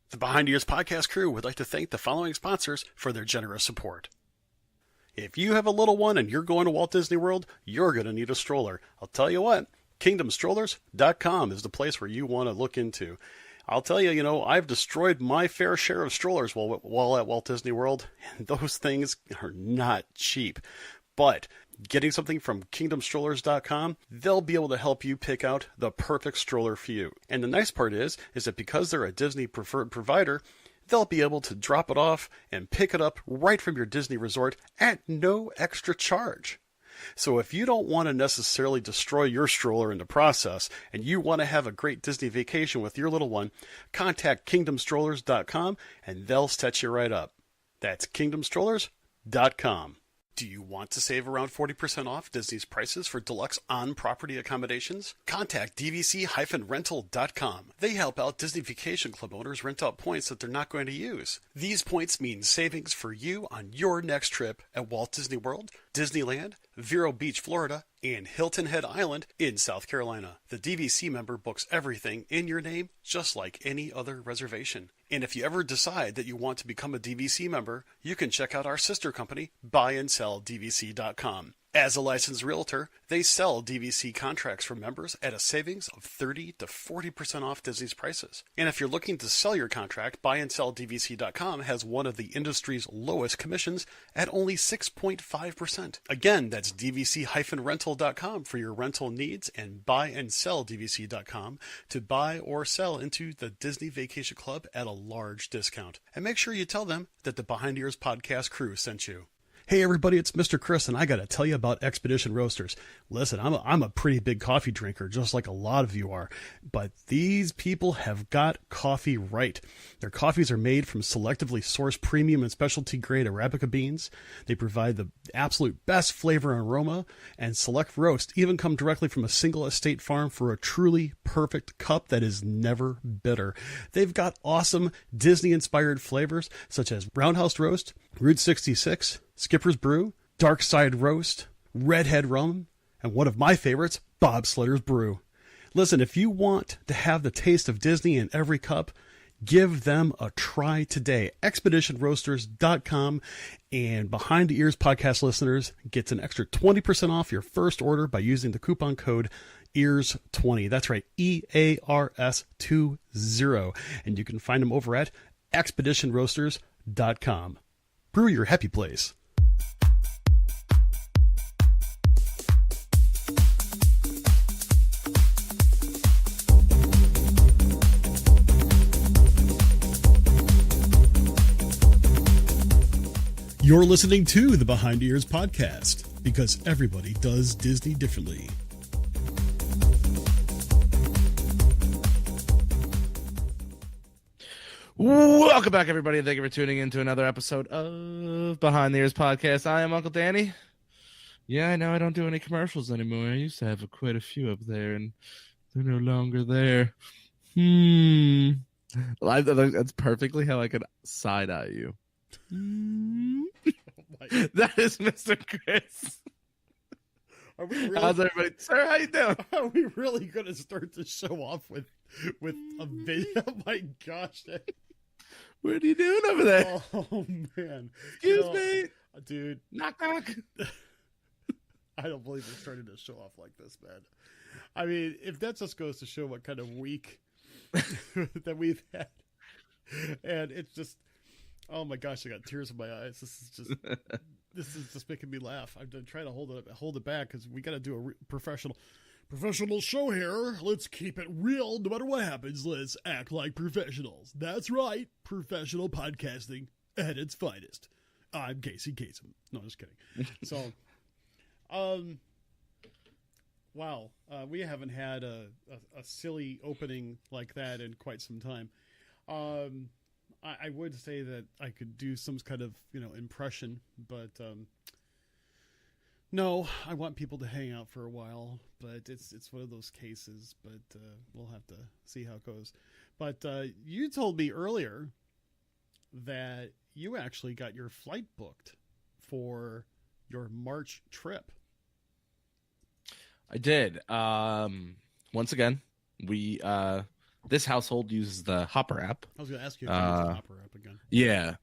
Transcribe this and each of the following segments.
The Behind the Ears podcast crew would like to thank the following sponsors for their generous support. If you have a little one and you're going to Walt Disney World, you're going to need a stroller. I'll tell you what, KingdomStrollers.com is the place where you want to look into. I'll tell you, I've destroyed my fair share of strollers while at Walt Disney World, and those things are not cheap. But getting something from KingdomStrollers.com, they'll be able to help you pick out the perfect stroller for you. And the nice part is that because they're a Disney preferred provider, they'll be able to drop it off and pick it up right from your Disney resort at no extra charge. So if you don't want to necessarily destroy your stroller in the process and you want to have a great Disney vacation with your little one, contact KingdomStrollers.com and they'll set you right up. That's KingdomStrollers.com. Do you want to save around 40% off Disney's prices for deluxe on-property accommodations? Contact DVC-rental.com. They help out Disney Vacation Club owners rent out points that they're not going to use. These points mean savings for you on your next trip at Walt Disney World, Disneyland, Vero Beach, Florida, and Hilton Head Island in South Carolina. The DVC member books everything in your name just like any other reservation. And if you ever decide that you want to become a DVC member, you can check out our sister company, BuyAndSellDVC.com. As a licensed realtor, they sell DVC contracts for members at a savings of 30 to 40% off Disney's prices. And if you're looking to sell your contract, BuyAndSellDVC.com has one of the industry's lowest commissions at only 6.5%. Again, that's DVC-rental.com for your rental needs and BuyAndSellDVC.com to buy or sell into the Disney Vacation Club at a large discount. And make sure you tell them that the Behind the Ears podcast crew sent you. Hey everybody, it's Mr. Chris, and I got to tell you about Expedition Roasters. Listen, I'm a pretty big coffee drinker, just like a lot of you are, but these people have got coffee right. Their coffees are made from selectively sourced premium and specialty grade Arabica beans. They provide the absolute best flavor and aroma, and select roast even come directly from a single estate farm for a truly perfect cup that is never bitter. They've got awesome Disney-inspired flavors such as Roundhouse Roast, Route 66, Skipper's Brew, Dark Side Roast, Redhead Rum, and one of my favorites, Bob Slitter's Brew. Listen, if you want to have the taste of Disney in every cup, give them a try today. Expeditionroasters.com, and Behind the Ears podcast listeners gets an extra 20% off your first order by using the coupon code EARS20. That's right, EARS20. And you can find them over at expeditionroasters.com. Brew your happy place. You're listening to the Behind the Ears podcast, because everybody does Disney differently. Welcome back, everybody, and thank you for tuning in to another episode of Behind the Ears podcast. I am Uncle Danny. Yeah, I know I don't do any commercials anymore. I used to have quite a few up there, and they're no longer there. That's perfectly how I could side-eye you. That is Mr. Chris. Are we really? How's everybody? Sir, how you doing? Are we really going to start the show off with a video? Oh my gosh. What are you doing over there? Oh man. Excuse me. Dude. Knock, knock. I don't believe we're starting to show off like this, man. I mean, if that just goes to show what kind of week that we've had. And it's just, oh my gosh, I got tears in my eyes. This is just making me laugh. I've been trying to hold it back because we got to do a professional show here. Let's keep it real no matter what happens. Let's act like professionals. That's right. Professional podcasting at its finest. I'm Casey Kasem. No, just kidding. So, wow. We haven't had a silly opening like that in quite some time. I would say that I could do some kind of, impression, but no, I want people to hang out for a while, but it's one of those cases, but we'll have to see how it goes. But you told me earlier that you actually got your flight booked for your March trip. I did. Once again, we This household uses the Hopper app. I was going to ask you if you use the Hopper app again. Yeah.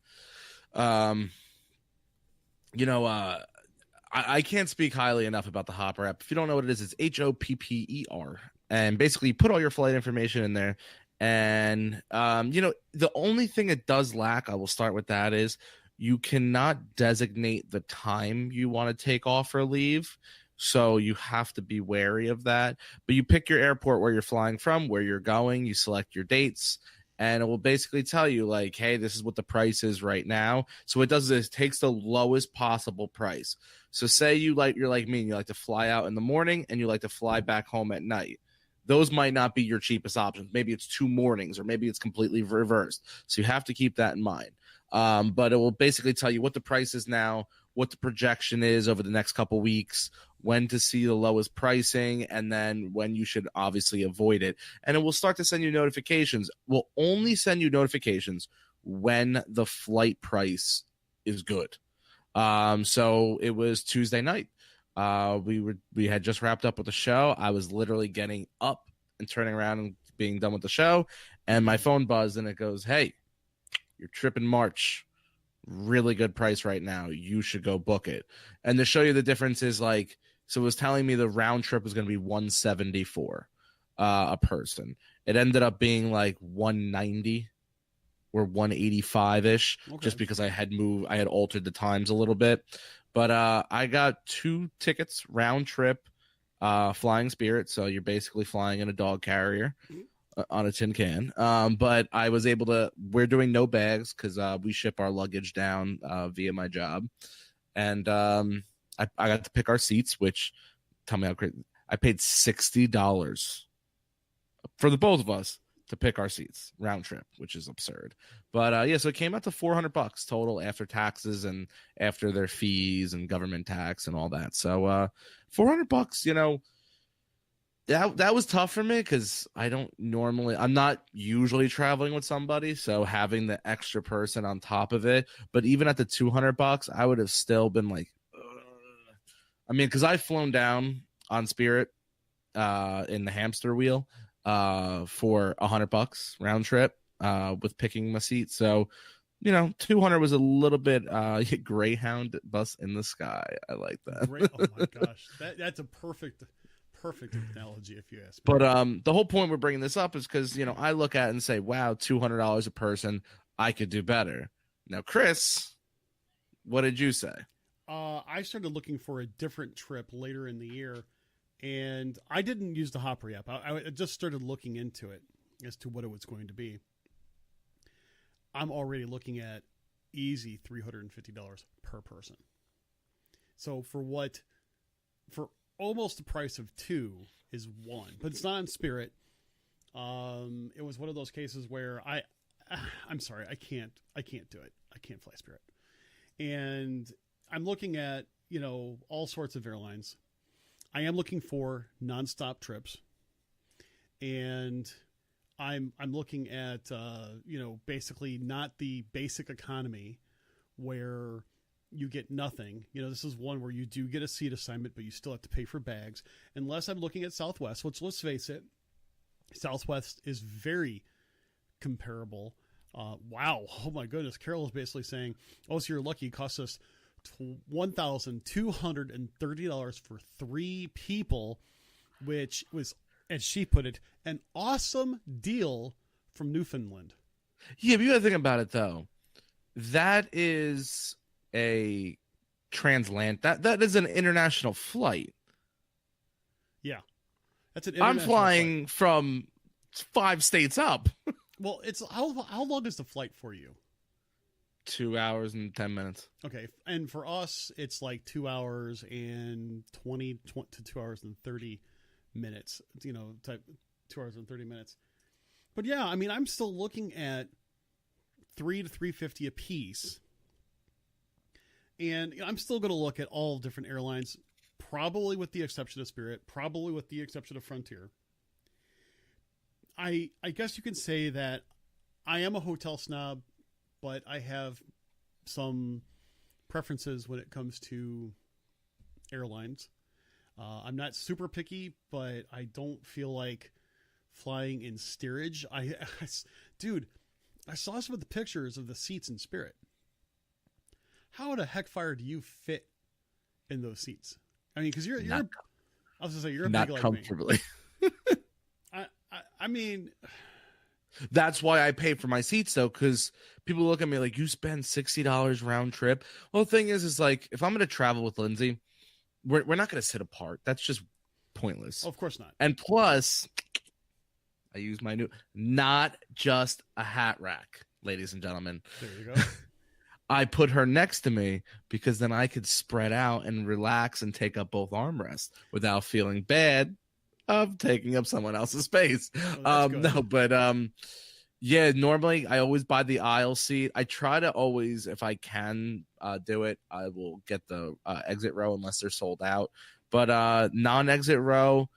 I can't speak highly enough about the Hopper app. If you don't know what it is, it's HOPPER. And basically, you put all your flight information in there. And, the only thing it does lack, I will start with that, is you cannot designate the time you want to take off or leave. So you have to be wary of that. But you pick your airport where you're flying from, where you're going, you select your dates, and it will basically tell you, like, hey, this is what the price is right now. So it does this, takes the lowest possible price. So say you're like me, and you like to fly out in the morning and you like to fly back home at night. Those might not be your cheapest options. Maybe it's 2 mornings, or maybe it's completely reversed. So you have to keep that in mind. But it will basically tell you what the price is now, what the projection is over the next couple weeks, when to see the lowest pricing, and then when you should obviously avoid it. And it will start to send you notifications. We'll only send you notifications when the flight price is good. So it was Tuesday night. We had just wrapped up with the show. I was literally getting up and turning around and being done with the show, and my phone buzzed, and it goes, "Hey, your trip in March, really good price right now. You should go book it." And to show you the difference is, like, so it was telling me the round trip was going to be $174 a person. It ended up being like 190 or 185 ish, just because I had altered the times a little bit. But I got 2 tickets round trip, flying Spirit. So you're basically flying in a dog carrier on a tin can. But I was able to, we're doing no bags because we ship our luggage down via my job. And I got to pick our seats, which, tell me how crazy, I paid $60 for the both of us to pick our seats round trip, which is absurd. But so it came out to $400 total after taxes and after their fees and government tax and all that. So $400, that was tough for me because I'm not usually traveling with somebody, so having the extra person on top of it. But even at the $200, I would have still been like, ugh. I mean, because I've flown down on Spirit in the hamster wheel for $100 round trip with picking my seat. So 200 was a little bit Greyhound bus in the sky. I like that. Great. Oh my gosh, that's a perfect analogy, if you ask me. But the whole point we're bringing this up is because I look at it and say, wow, $200 a person, I could do better. Now, Chris, what did you say? I started looking for a different trip later in the year, and I didn't use the Hopper app. I just started looking into it as to what it was going to be. I'm already looking at easy $350 per person. So for almost the price of 2 is 1, but it's not on Spirit. It was one of those cases where I'm sorry, I can't do it. I can't fly Spirit. And I'm looking at, all sorts of airlines. I am looking for nonstop trips, and I'm looking at, basically not the basic economy where you get nothing. This is one where you do get a seat assignment, but you still have to pay for bags. Unless I'm looking at Southwest, which, let's face it, Southwest is very comparable. Wow. Oh my goodness. Carol is basically saying, oh, so you're lucky. It costs us $1,230 for 3 people, which was, as she put it, an awesome deal from Newfoundland. Yeah, but you got to think about it, though. That is a that is an international flight. Yeah, that's an international I'm flying flight from 5 states up. Well, it's how long is the flight for you? 2 hours and 10 minutes. Okay, and for us, it's like 2 hours and 20 to 2 hours and 30 minutes. 2 hours and 30 minutes. But yeah, I mean, I'm still looking at $300 to $350 a piece. And I'm still going to look at all different airlines, probably with the exception of Spirit, probably with the exception of Frontier. I guess you can say that I am a hotel snob, but I have some preferences when it comes to airlines. I'm not super picky, but I don't feel like flying in steerage. Dude, I saw some of the pictures of the seats in Spirit. How the heck fire do you fit in those seats? I mean, because you're I was gonna say you're not big like comfortably. Me. I mean, that's why I pay for my seats though, because people look at me like, you spend $60 round trip. Well, the thing is like, if I'm gonna travel with Lindsay, we're not gonna sit apart. That's just pointless. Of course not. And plus, I use my new, not just a hat rack, ladies and gentlemen. There you go. I put her next to me because then I could spread out and relax and take up both armrests without feeling bad of taking up someone else's space. Yeah, normally I always buy the aisle seat. I try to always, if I can do it, I will get the exit row unless they're sold out. But non-exit row,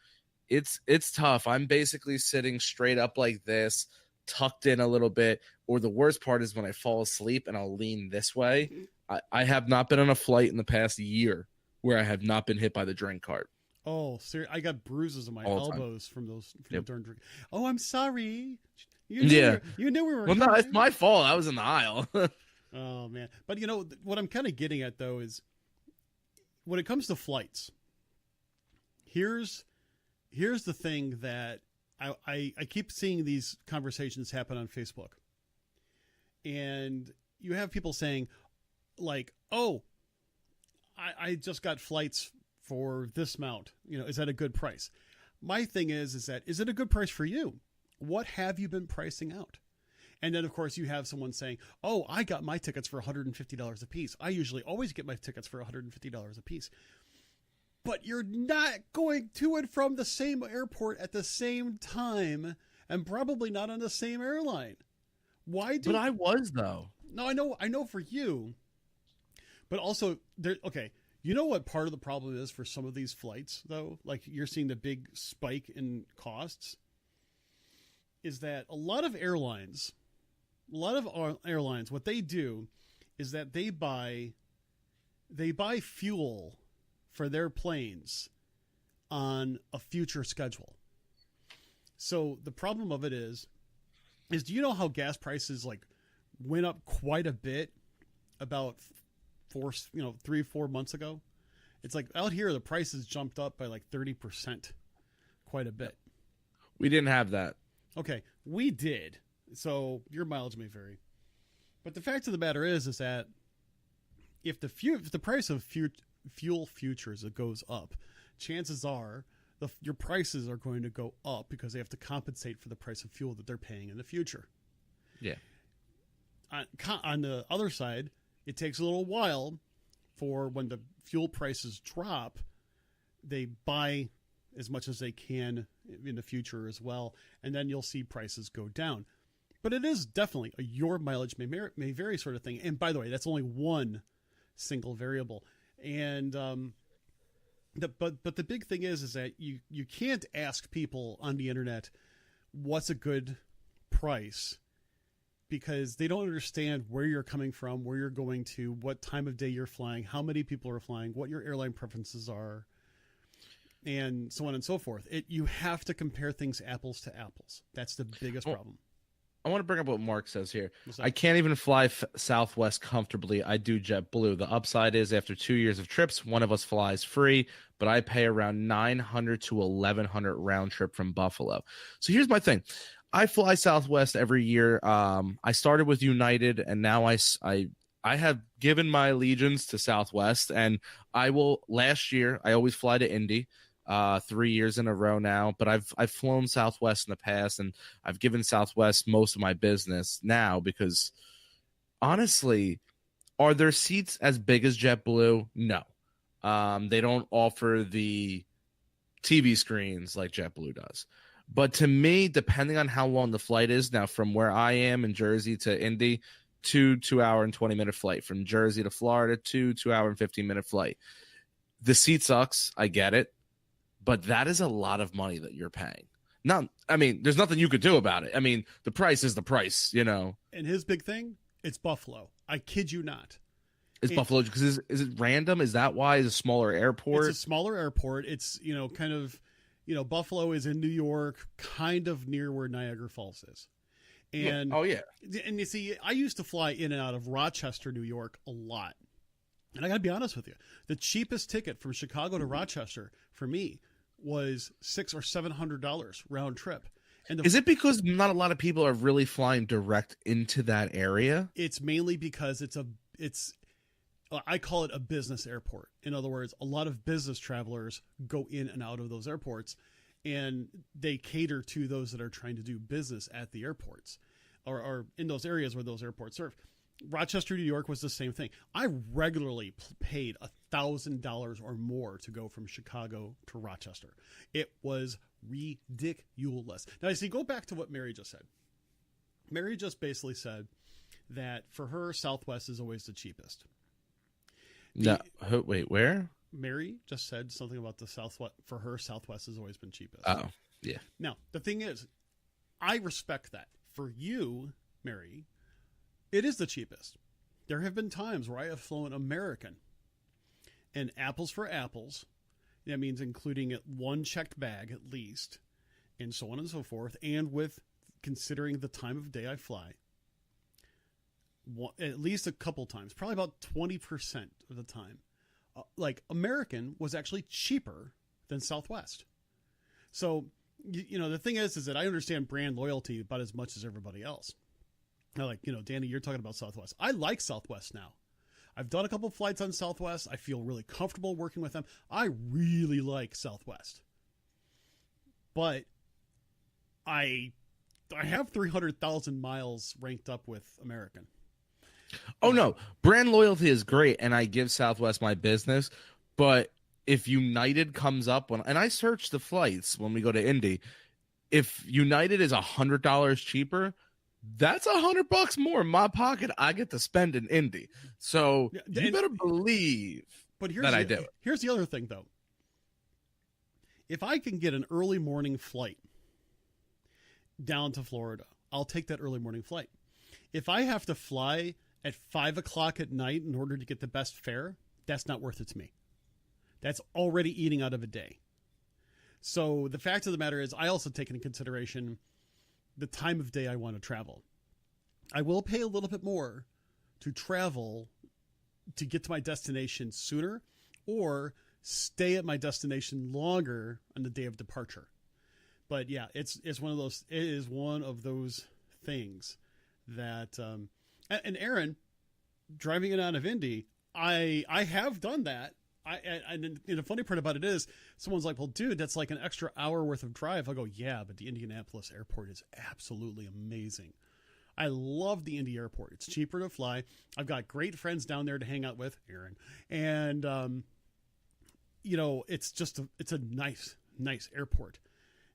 it's tough. I'm basically sitting straight up like this, tucked in a little bit, or the worst part is when I fall asleep and I'll lean this way. I have not been on a flight in the past year where I have not been hit by the drink cart. Oh, seriously, I got bruises on my elbows from those the darn drink. Oh, I'm sorry. You knew we were. Well, no, it's my fault. I was in the aisle. Oh man, but what I'm kind of getting at though is when it comes to flights. Here's the thing that I keep seeing these conversations happen on Facebook. And you have people saying like, oh, I just got flights for this amount. Is that a good price? My thing is it a good price for you? What have you been pricing out? And then, of course, you have someone saying, oh, I got my tickets for $150 a piece. I usually always get my tickets for $150 a piece. But you're not going to and from the same airport at the same time and probably not on the same airline. Why do? But I was, though. No, I know for you. But also, okay, you know what part of the problem is for some of these flights, though? Like you're seeing the big spike in costs. Is that a lot of airlines, what they do is that they buy fuel for their planes on a future schedule. So the problem of it is do you know how gas prices like went up quite a bit about 3-4 months ago? It's like out here, the prices jumped up by like 30%, quite a bit. We didn't have that. Okay, we did. So your mileage may vary. But the fact of the matter is that if the price of fuel futures goes up, chances are your prices are going to go up because they have to compensate for the price of fuel that they're paying in the future. Yeah. On the other side, it takes a little while for when the fuel prices drop, they buy as much as they can in the future as well, and then you'll see prices go down. But it is definitely a your mileage may vary sort of thing. And by the way, that's only one single variable. And but the big thing is that you can't ask people on the internet what's a good price, because they don't understand where you're coming from, where you're going to, what time of day you're flying, how many people are flying, what your airline preferences are, and so on and so forth. You have to compare things apples to apples. That's the biggest problem. I want to bring up what Mark says here. I can't even fly Southwest comfortably. I do JetBlue. The upside is after 2 years of trips, one of us flies free, but I pay around $900 to $1,100 round trip from Buffalo. So here's my thing. I fly Southwest every year. I started with United, and now I have given my allegiance to Southwest, and last year, I always fly to Indy. 3 years in a row now, but I've flown Southwest in the past, and I've given Southwest most of my business now because honestly, are their seats as big as JetBlue? No. They don't offer the TV screens like JetBlue does. But to me, depending on how long the flight is, now from where I am in Jersey to Indy, 2 hour and 20-minute flight. From Jersey to Florida, 2 hour and 15-minute flight. The seat sucks. I get it. But that is a lot of money that you're paying. There's nothing you could do about it. I mean, the price is the price, And his big thing, it's Buffalo. I kid you not. It's Buffalo because is it random? Is that why? Is it a smaller airport? It's a smaller airport. It's, kind of, Buffalo is in New York, kind of near where Niagara Falls is. And oh yeah. And you see, I used to fly in and out of Rochester, New York a lot. And I got to be honest with you, the cheapest ticket from Chicago to Rochester for me was $600 or $700 round trip. And is it because not a lot of people are really flying direct into that area? It's mainly because I call it a business airport. In other words, a lot of business travelers go in and out of those airports, and they cater to those that are trying to do business at the airports or in those areas where those airports serve. Rochester, New York was the same thing. I regularly paid $1,000 or more to go from Chicago to Rochester. It was ridiculous. Now, go back to what Mary just said. Mary just basically said that for her, Southwest is always the cheapest. Wait, where? Mary just said something about the Southwest. For her, Southwest has always been cheapest. Oh, yeah. Now, the thing is, I respect that. For you, Mary, it is the cheapest. There have been times where I have flown American, and apples for apples, that means including one checked bag at least, and so on and so forth, and with considering the time of day I fly, at least a couple times, probably about 20% of the time, American was actually cheaper than Southwest. So, the thing is that I understand brand loyalty about as much as everybody else. Danny, you're talking about Southwest. I like Southwest now. I've done a couple flights on Southwest. I feel really comfortable working with them. I really like Southwest. But I have 300,000 miles ranked up with American. Oh, no. Brand loyalty is great, and I give Southwest my business. But if United comes up, and I search the flights when we go to Indy, if United is $100 cheaper, that's $100 more in my pocket I get to spend in Indy. So you better believe that I do it. Here's the other thing, though. If I can get an early morning flight down to Florida, I'll take that early morning flight. If I have to fly at 5 o'clock at night in order to get the best fare, that's not worth it to me. That's already eating out of a day. So the fact of the matter is, I also take into consideration the time of day I want to travel. I will pay a little bit more to travel to get to my destination sooner, or stay at my destination longer on the day of departure. But yeah, it's one of those. It is one of those things that. And Aaron, driving it out of Indy, I have done that. And the funny part about it is, someone's like, well, dude, that's like an extra hour worth of drive. I go, yeah, but the Indianapolis airport is absolutely amazing. I love the Indy airport. It's cheaper to fly. I've got great friends down there to hang out with, Aaron. And, it's a nice airport.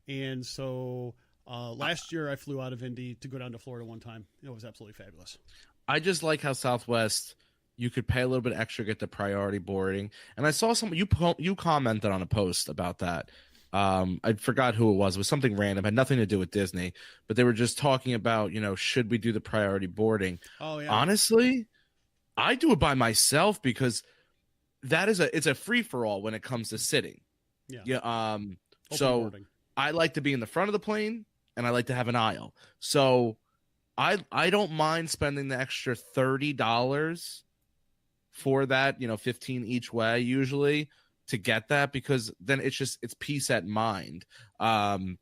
And so last year I flew out of Indy to go down to Florida one time. It was absolutely fabulous. I just like how Southwest, you could pay a little bit extra, get the priority boarding. And I saw you commented on a post about that. I forgot who it was. It was something random, had nothing to do with Disney, but they were just talking about, should we do the priority boarding? Oh yeah. Honestly, I do it by myself because it's a free for all when it comes to sitting. Yeah. Yeah. So boarding. I like to be in the front of the plane, and I like to have an aisle. So I don't mind spending the extra $30 for that, $15 each way usually to get that, because then it's peace at mind. And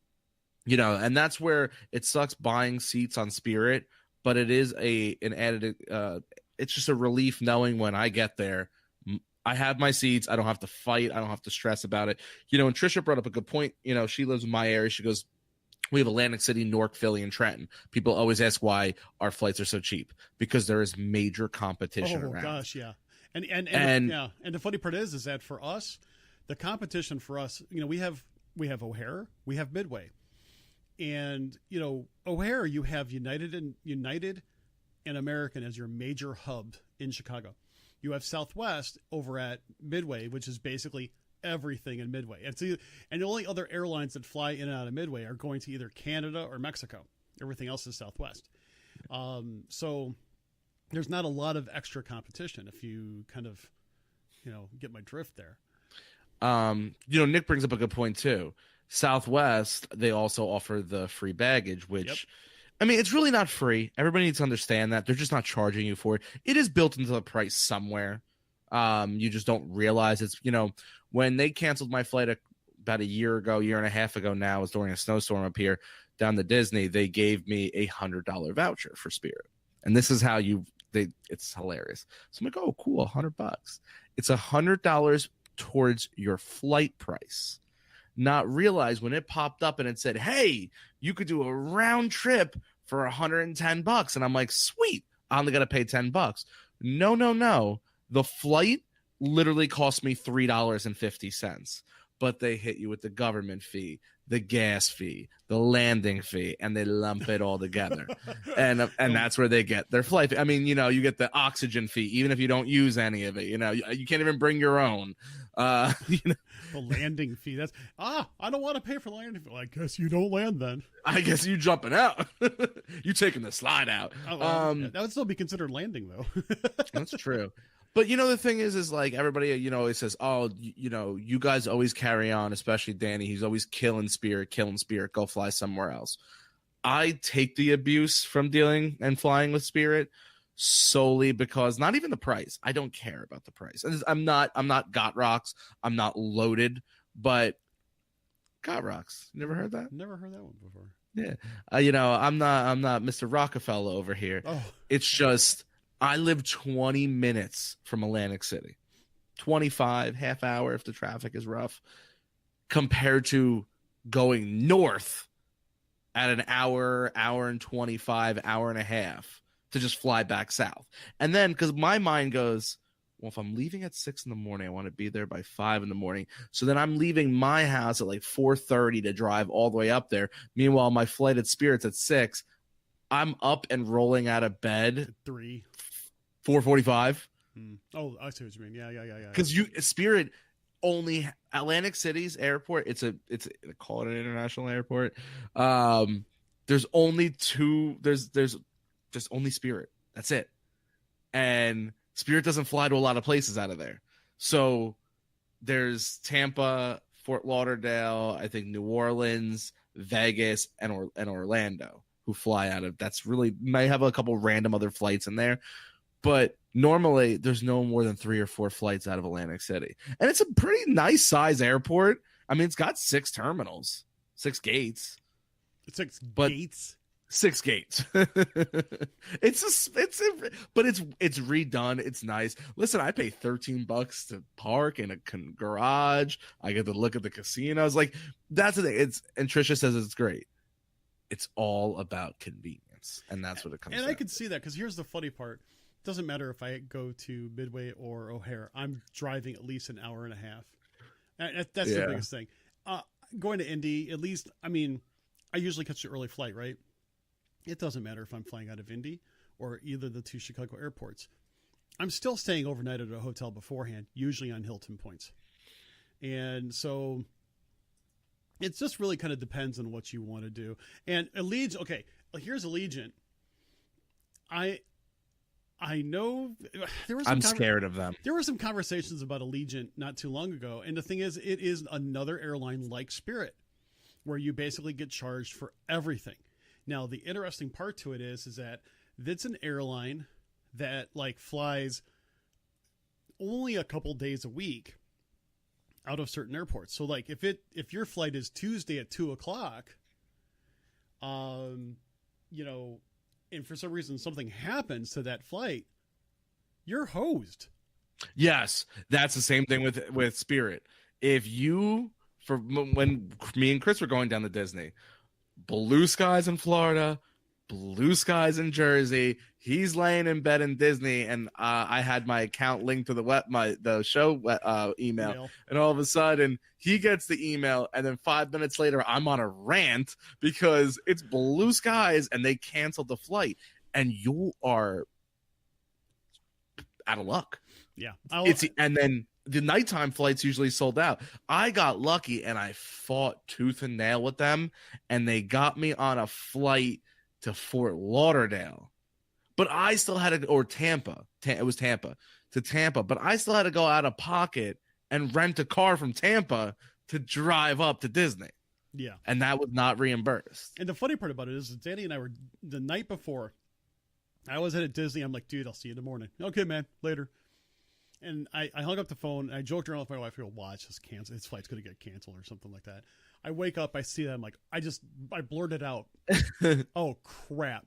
that's where it sucks buying seats on Spirit, but it is an added it's just a relief knowing when I get there, I have my seats. I don't have to fight. I don't have to stress about it. And Trisha brought up a good point. She lives in my area. She goes, we have Atlantic City, Newark, Philly, and Trenton. People always ask why our flights are so cheap, because there is major competition around. Oh gosh, yeah. And the funny part is that for us, the competition for us, we have O'Hare, we have Midway, and O'Hare, you have United and American as your major hub in Chicago. You have Southwest over at Midway, which is basically everything in Midway. And the only other airlines that fly in and out of Midway are going to either Canada or Mexico. Everything else is Southwest. So there's not a lot of extra competition, if you kind of, get my drift there. Nick brings up a good point too. Southwest, they also offer the free baggage, which, I mean, it's really not free. Everybody needs to understand that. They're just not charging you for it. It is built into the price somewhere. You just don't realize it's, when they canceled my flight about a year and a half ago now, it was during a snowstorm up here down to Disney, they gave me a $100 voucher for Spirit. And this is how it's hilarious. So I'm like, oh, cool, $100. It's $100 towards your flight price. Not realize when it popped up and it said, hey, you could do a round trip for $110. And I'm like, sweet, I only got to pay $10. No. The flight literally cost me $3.50, but they hit you with the government fee, the gas fee, the landing fee, and they lump it all together. and that's where they get their flight fee. I mean, you get the oxygen fee, even if you don't use any of it. You can't even bring your own. The landing fee. That's I don't want to pay for landing fee. Well, I guess you don't land then. I guess you jumping out. You taking the slide out. That would still be considered landing, though. That's true. But the thing is like everybody, always says, oh, you guys always carry on, especially Danny. He's always killing Spirit, go fly somewhere else. I take the abuse from dealing and flying with Spirit solely because not even the price. I don't care about the price. I'm not Got Rocks. I'm not loaded, but Got Rocks. Never heard that? Never heard that one before. Yeah. I'm not Mr. Rockefeller over here. Oh. It's just, I live 20 minutes from Atlantic City, 25, half hour if the traffic is rough, compared to going north at an hour and 25, hour and a half to just fly back south. And then, because my mind goes, well, if I'm leaving at 6 in the morning, I want to be there by 5 in the morning. So then I'm leaving my house at like 4:30 to drive all the way up there. Meanwhile, my flight at Spirit's at 6. I'm up and rolling out of bed 4:45. Oh, I see what you mean. Yeah. Because Spirit only Atlantic City's airport. It's they call it an international airport. There's only two. There's just only Spirit. That's it. And Spirit doesn't fly to a lot of places out of there. So there's Tampa, Fort Lauderdale, I think New Orleans, Vegas, and Orlando who fly out of. That's really might have a couple random other flights in there. But normally, there's no more than 3 or 4 flights out of Atlantic City. And it's a pretty nice size airport. I mean, it's got 6 terminals, 6 gates. 6 gates? 6 gates. But it's redone. It's nice. Listen, I pay $13 to park in a garage. I get to look at the casinos. Like, that's the thing. And Trisha says it's great. It's all about convenience. And that's what it comes down to. And I can see that, because here's the funny part. It doesn't matter if I go to Midway or O'Hare. I'm driving at least an hour and a half. That's the biggest thing. Going to Indy, at least, I mean, I usually catch the early flight, right? It doesn't matter if I'm flying out of Indy or either the 2 Chicago airports. I'm still staying overnight at a hotel beforehand, usually on Hilton points. And so it just really kind of depends on what you want to do. And Allegiant, okay, here's Allegiant. I know there was. I'm scared of them. There were some conversations about Allegiant not too long ago, and the thing is, it is another airline like Spirit, where you basically get charged for everything. Now, the interesting part to it is that it's an airline that like flies only a couple days a week out of certain airports. So, like if your flight is Tuesday at 2:00, and for some reason something happens to that flight, you're hosed. Yes, that's the same thing with Spirit. If you, when me and Chris were going down to Disney, blue skies in Florida, blue skies in Jersey. He's laying in bed in Disney, and I had my account linked to the show email, and all of a sudden he gets the email, and then 5 minutes later I'm on a rant because it's blue skies and they canceled the flight, and you are out of luck. Yeah, and then the nighttime flights usually sold out. I got lucky and I fought tooth and nail with them, and they got me on a flight to Fort Lauderdale. But I still had to, or Tampa. It was Tampa to Tampa. But I still had to go out of pocket and rent a car from Tampa to drive up to Disney. Yeah. And that was not reimbursed. And the funny part about it is that Danny and I were the night before. I was at Disney. I'm like, dude, I'll see you in the morning. Okay, man, later. And I hung up the phone. And I joked around with my wife. I go, watch this cancel. His flight's going to get canceled or something like that. I wake up. I see that. I'm like, I blurted out, oh, crap.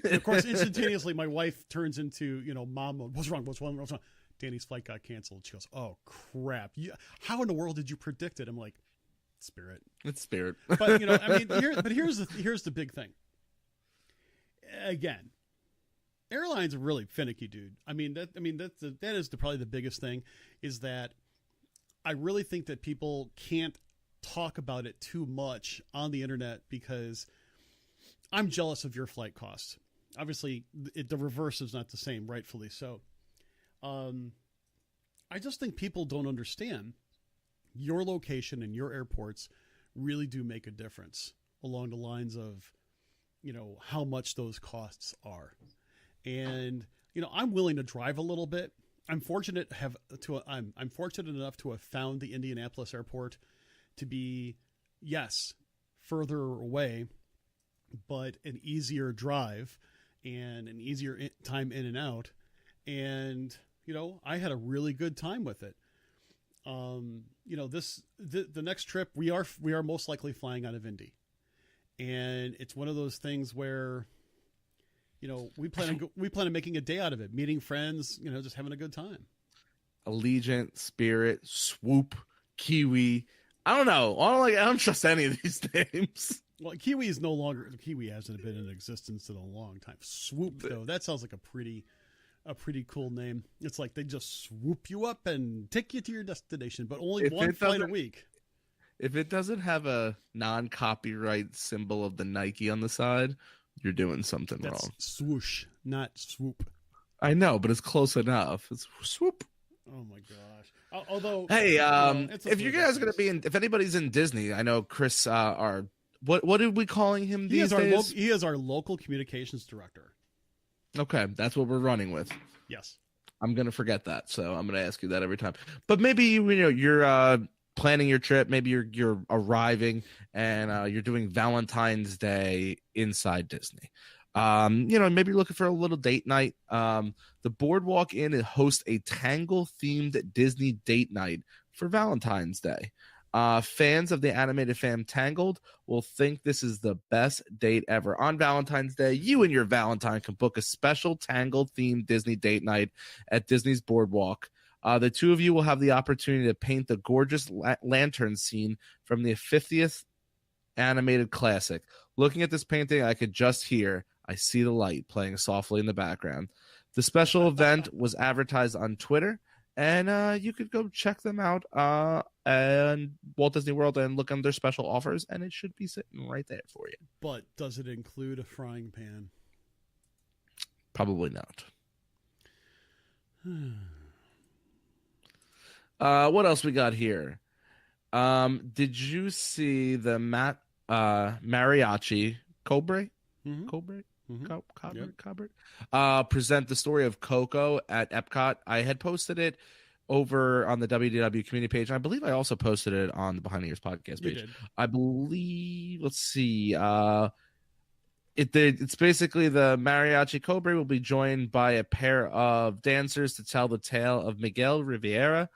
And of course, instantaneously, my wife turns into, mom mode. What's wrong? What's wrong? What's wrong? Danny's flight got canceled. She goes, oh, crap. How in the world did you predict it? I'm like, Spirit. It's Spirit. But, I mean, here's the big thing. Again, airlines are really finicky, dude. That is probably the biggest thing, is that I really think that people can't talk about it too much on the internet, because I'm jealous of your flight costs. Obviously, the reverse is not the same, rightfully so. I just think people don't understand your location and your airports really do make a difference along the lines of, how much those costs are. And, I'm willing to drive a little bit. I'm fortunate enough to have found the Indianapolis airport to be, yes, further away, but an easier drive and an easier time in and out. And, I had a really good time with it. The next trip we are most likely flying out of Indy. And it's one of those things where, we plan on making a day out of it, meeting friends, just having a good time. Allegiant, Spirit, Swoop, Kiwi. I don't know. I don't trust any of these names. Well, Kiwi hasn't been in existence in a long time. Swoop, though, that sounds like a pretty cool name. It's like they just swoop you up and take you to your destination, but only one flight a week. If it doesn't have a non-copyright symbol of the Nike on the side, you're doing something wrong. Swoosh, not swoop. I know, but it's close enough. It's swoop. Oh my gosh. Although, hey, if you guys are going to be if anybody's in Disney, I know Chris, what are we calling him these days? He is our local communications director. Okay, that's what we're running with. Yes. I'm going to forget that, so I'm going to ask you that every time. But maybe you're planning your trip, maybe you're arriving and you're doing Valentine's Day inside Disney. Maybe you're looking for a little date night. The Boardwalk Inn hosts a Tangle themed Disney date night for Valentine's Day. Fans of the animated film Tangled will think this is the best date ever. On Valentine's Day, you and your Valentine can book a special Tangled-themed Disney date night at Disney's Boardwalk. The two of you will have the opportunity to paint the gorgeous lantern scene from the 50th animated classic. Looking at this painting, I could just hear "I See the Light" playing softly in the background. The special event was advertised on Twitter, and you could go check them out and Walt Disney World and look on their special offers, and it should be sitting right there for you. But does it include a frying pan? Probably not. What else we got here? Did you see the mariachi Cobre? Mm-hmm. Cobre? Mm-hmm. Cobre? Present the story of Coco at Epcot. I had posted it over on the WDW community page. I believe I also posted it on the Behind the Ears podcast page. You did. I believe, let's see. It's basically the mariachi Cobre will be joined by a pair of dancers to tell the tale of Miguel Rivera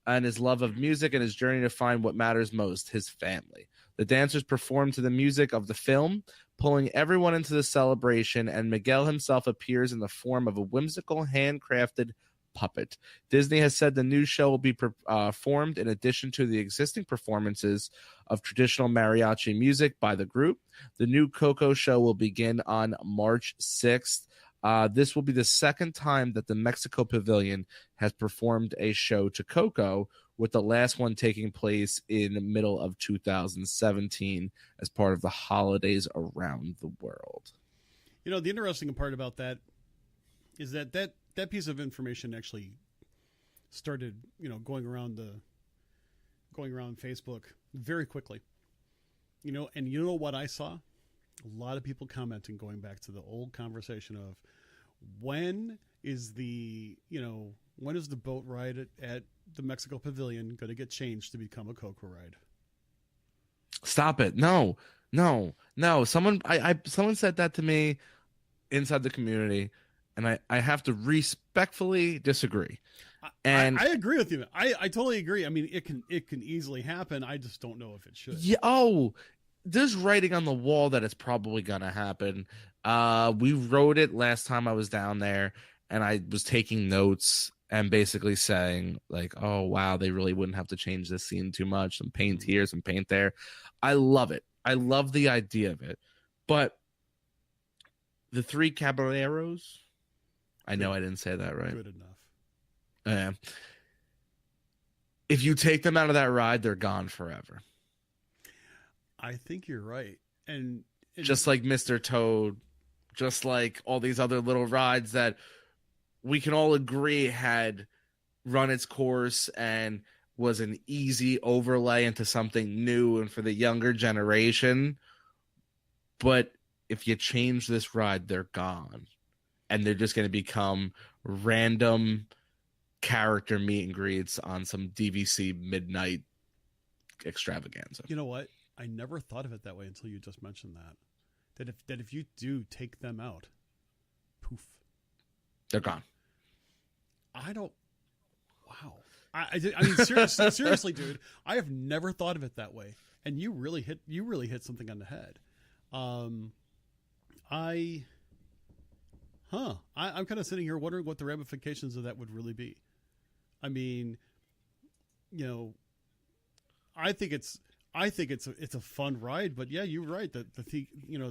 and his love of music and his journey to find what matters most, his family. The dancers perform to the music of the film, pulling everyone into the celebration, and Miguel himself appears in the form of a whimsical, handcrafted puppet. Disney has said the new show will be performed in addition to the existing performances of traditional mariachi music by the group. The new Coco show will begin on March 6th. This will be the second time that the Mexico Pavilion has performed a show to Coco, with the last one taking place in the middle of 2017 as part of the holidays around the world. The interesting part about that is that piece of information actually started, going around Facebook very quickly. And you know what I saw? A lot of people commenting, going back to the old conversation of when is the boat ride at the Mexico Pavilion going to get changed to become a Coco ride? Stop it. No, no, no. Someone said that to me inside the community, and I have to respectfully disagree. And I agree with you. I totally agree. I mean, it can easily happen. I just don't know if it should. yeah, there's writing on the wall that it's probably gonna happen. We wrote it last time I was down there, and I was taking notes and basically saying like, "Oh wow, they really wouldn't have to change this scene too much. Some paint here, some paint there." I love it. I love the idea of it, but the three caballeros. I know I didn't say that right. Good enough. If you take them out of that ride, they're gone forever. I think you're right. And just like Mr. Toad, just like all these other little rides that we can all agree had run its course and was an easy overlay into something new and for the younger generation. But if you change this ride, they're gone. And they're just going to become random character meet and greets on some DVC midnight extravaganza. You know what? I never thought of it that way until you just mentioned that. That if you do take them out, poof, they're gone. I don't. Wow. I mean, seriously, dude. I have never thought of it that way, and you really hit something on the head. I'm kind of sitting here wondering what the ramifications of that would really be. I mean, you know, I think it's a fun ride, but yeah, you're right. The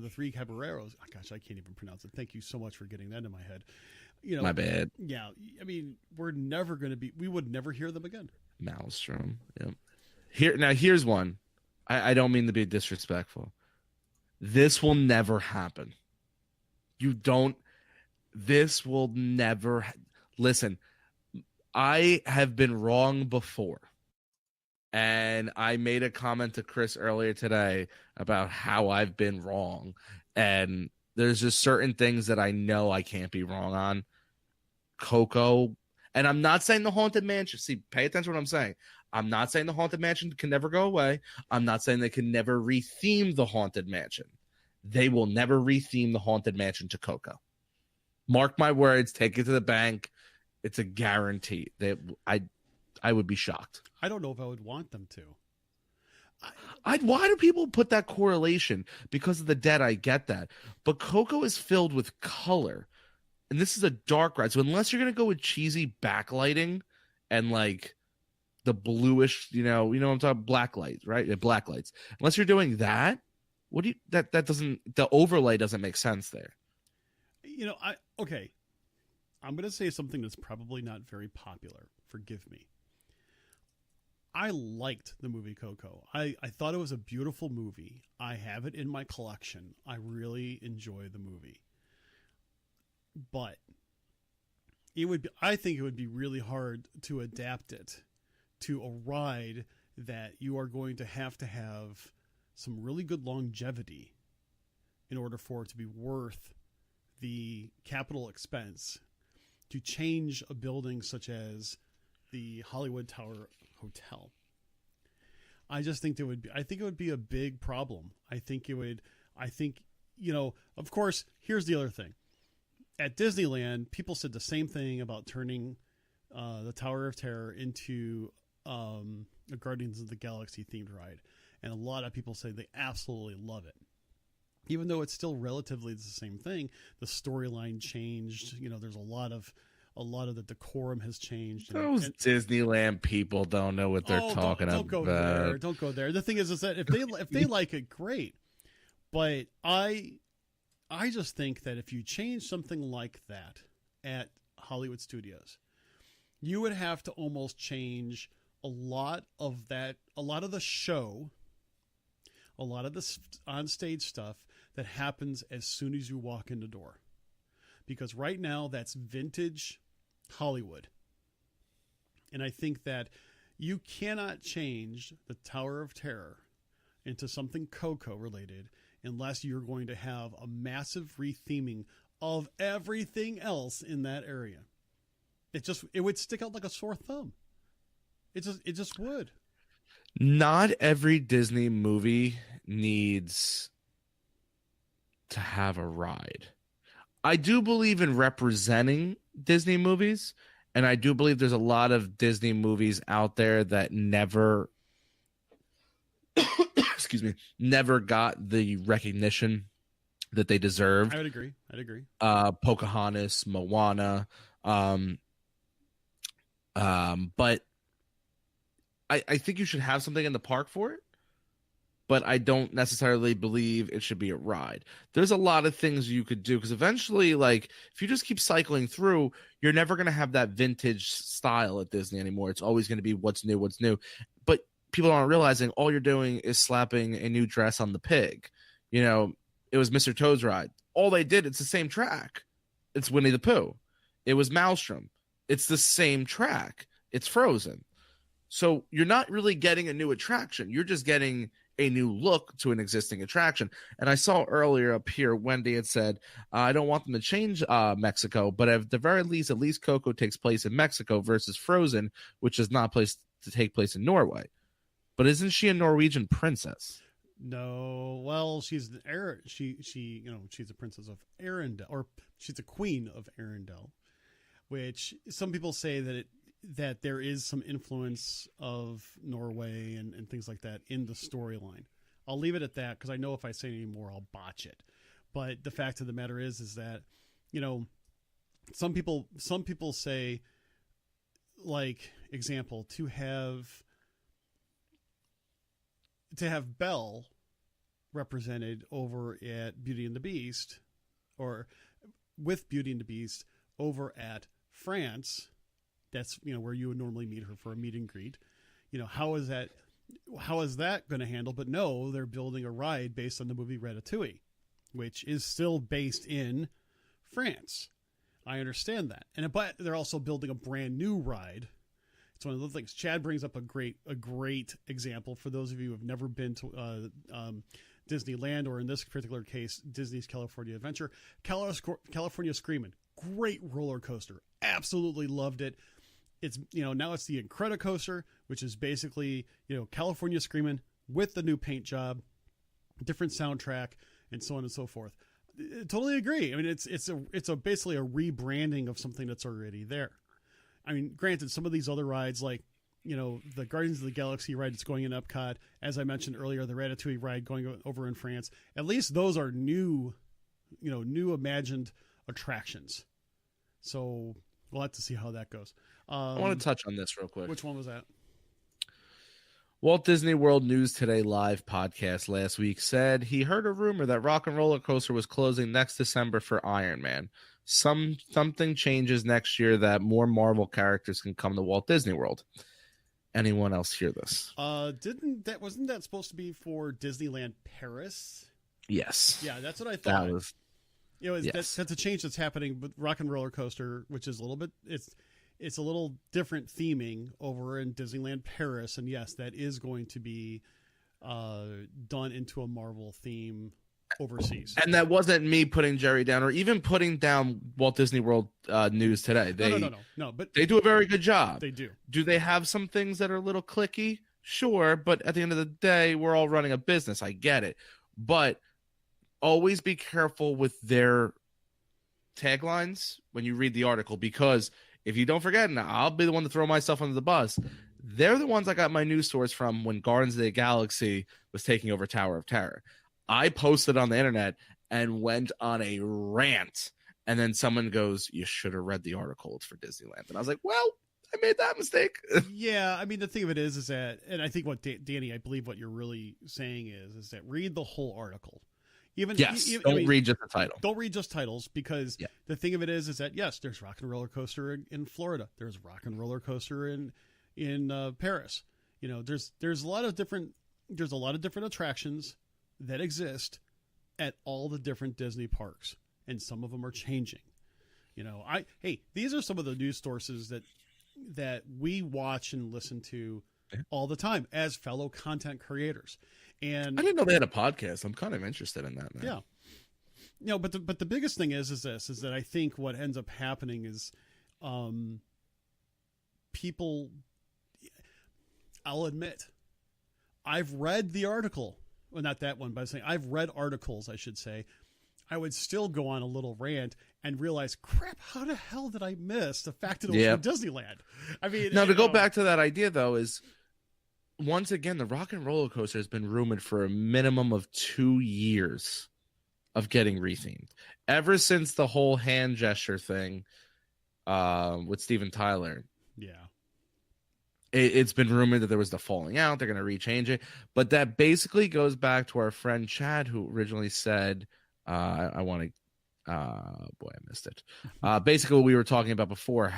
three caballeros. Oh, gosh, I can't even pronounce it. Thank you so much for getting that in my head. You know, my bad. Yeah, I mean, we would never hear them again. Maelstrom. Yep. Here's one. I don't mean to be disrespectful. This will never happen. This will never. Listen, I have been wrong before. And I made a comment to Chris earlier today about how I've been wrong. And there's just certain things that I know I can't be wrong on. Coco. And I'm not saying the Haunted Mansion. See, pay attention to what I'm saying. I'm not saying the Haunted Mansion can never go away. I'm not saying they can never retheme the Haunted Mansion. They will never retheme the Haunted Mansion to Coco. Mark my words. Take it to the bank. It's a guarantee. I would be shocked. I don't know if I would want them to. Why do people put that correlation? Because of the dead, I get that. But Coco is filled with color. And this is a dark ride. So unless you're going to go with cheesy backlighting and like the bluish, you know what I'm talking, black lights, right? Black lights. Unless you're doing that, that doesn't, the overlay doesn't make sense there. Okay. I'm going to say something that's probably not very popular. Forgive me. I liked the movie Coco. I thought it was a beautiful movie. I have it in my collection. I really enjoy the movie. But I think it would be really hard to adapt it to a ride that you are going to have some really good longevity in order for it to be worth the capital expense to change a building such as the Hollywood Tower Hotel. I just think I think it would be a big problem. Of course, here's the other thing. At Disneyland, people said the same thing about turning the Tower of Terror into a Guardians of the Galaxy themed ride. And a lot of people say they absolutely love it. Even though it's still relatively the same thing, the storyline changed. There's a lot of the decorum has changed. Those Disneyland people don't know what they're talking about. Don't go there. The thing is that if they like it, great. But I just think that if you change something like that at Hollywood Studios, you would have to almost change a lot of the show, a lot of the on-stage stuff that happens as soon as you walk in the door. Because right now that's vintage Hollywood. And I think that you cannot change the Tower of Terror into something Coco related unless you're going to have a massive retheming of everything else in that area. It would stick out like a sore thumb. It just would. Not every Disney movie needs to have a ride. I do believe in representing Disney movies, and I do believe there's a lot of Disney movies out there that never excuse me, never got the recognition that they deserved. I would agree. I'd agree. Pocahontas, Moana, but I think you should have something in the park for it, but I don't necessarily believe it should be a ride. There's a lot of things you could do because eventually, like, if you just keep cycling through, you're never going to have that vintage style at Disney anymore. It's always going to be what's new, what's new. But people aren't realizing all you're doing is slapping a new dress on the pig. You know, it was Mr. Toad's ride. All they did, it's the same track. It's Winnie the Pooh. It was Maelstrom. It's the same track. It's Frozen. So you're not really getting a new attraction. You're just getting a new look to an existing attraction. And I saw earlier up here, Wendy had said, I don't want them to change Mexico, but at the very least, at least Coco takes place in Mexico versus Frozen, which is not placed to take place in Norway. But isn't she a Norwegian princess? No, well, she's an she's a princess of Arendelle, or she's a queen of Arendelle, which some people say that there is some influence of Norway and things like that in the storyline. I'll leave it at that because I know if I say any more, I'll botch it. But the fact of the matter is that, you know, some people say, like, example, to have Belle represented over at Beauty and the Beast, or with Beauty and the Beast over at France. That's, you know, where you would normally meet her for a meet and greet. You know, how is that going to handle? But no, they're building a ride based on the movie Ratatouille, which is still based in France. I understand that. But they're also building a brand new ride. It's one of the things. Chad brings up a great example for those of you who have never been to Disneyland, or in this particular case, Disney's California Adventure. California Screamin'. Great roller coaster. Absolutely loved it. It's, you know, now it's the Incredicoaster, which is basically, you know, California Screamin' with the new paint job, different soundtrack, and so on and so forth. I totally agree. I mean, it's basically a rebranding of something that's already there. I mean, granted, some of these other rides, like, you know, the Guardians of the Galaxy ride that's going in Epcot, as I mentioned earlier, the Ratatouille ride going over in France, at least those are new imagined attractions. So we'll have to see how that goes. I want to touch on this real quick. Which one was that? Walt Disney World News Today live podcast last week said he heard a rumor that Rock and Roller Coaster was closing next December for Iron Man. Something changes next year that more Marvel characters can come to Walt Disney World. Anyone else hear this? Wasn't that supposed to be for Disneyland Paris? Yes. Yeah, that's what I thought. That was, you know, yes. that's a change that's happening with Rock and Roller Coaster, which is a little bit it's a little different theming over in Disneyland Paris, and yes, that is going to be done into a Marvel theme overseas. And that wasn't me putting Jerry down or even putting down Walt Disney World News Today. No, but they do a very good job. They do. Do they have some things that are a little clicky? Sure, but at the end of the day, we're all running a business. I get it. But always be careful with their taglines when you read the article, because if you don't forget, and I'll be the one to throw myself under the bus, they're the ones I got my news source from when Guardians of the Galaxy was taking over Tower of Terror. I posted on the internet and went on a rant, and then someone goes, you should have read the article. It's for Disneyland. And I was like, well, I made that mistake. Yeah, I mean, the thing of it is that, and I think what Danny, I believe what you're really saying is that read the whole article. Don't read just the title. Don't read just titles, because the thing of it is that, yes, there's Rock and Roller Coaster in Florida. There's Rock and Roller Coaster in Paris. You know, there's a lot of different attractions that exist at all the different Disney parks, and some of them are changing. You know, these are some of the news sources that we watch and listen to all the time as fellow content creators. And I didn't know they had a podcast. I'm kind of interested in that now. Yeah. You know, but the biggest thing is that I think what ends up happening is people, I'll admit, I've read the article. Well, not that one, but I'm saying I've read articles, I should say. I would still go on a little rant and realize, crap, how the hell did I miss the fact that it was from Disneyland? I mean, now to go back to that idea though is, once again, the Rock and Roller Coaster has been rumored for a minimum of 2 years of getting rethemed. Ever since the whole hand gesture thing with Steven Tyler. Yeah. It's been rumored that there was the falling out. They're going to rechange it. But that basically goes back to our friend Chad, who originally said, I want to, boy, I missed it. Basically, what we were talking about before,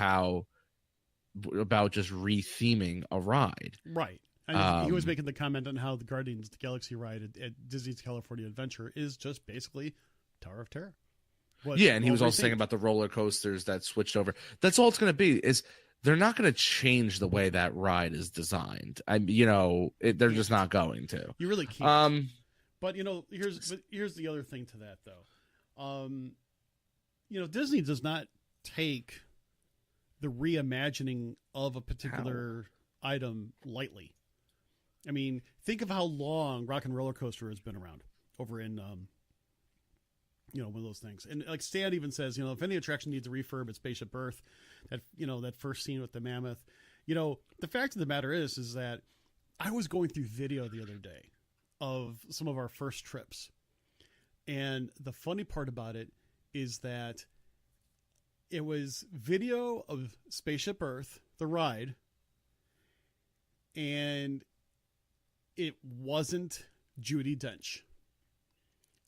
about just retheming a ride. Right. And he was making the comment on how the Guardians of the Galaxy ride at Disney's California Adventure is just basically Tower of Terror. And he was also saying about the roller coasters that switched over. That's all it's going to be is they're not going to change the way that ride is designed. They're just not going to. You really can't. But here's the other thing to that though. Disney does not take the reimagining of a particular item lightly. I mean, think of how long Rock and Roller Coaster has been around over in one of those things. And like Stan even says, if any attraction needs a refurb, it's Spaceship Earth. That first scene with the mammoth. The fact of the matter is that I was going through video the other day of some of our first trips. And the funny part about it is that it was video of Spaceship Earth, the ride, and it wasn't Judi Dench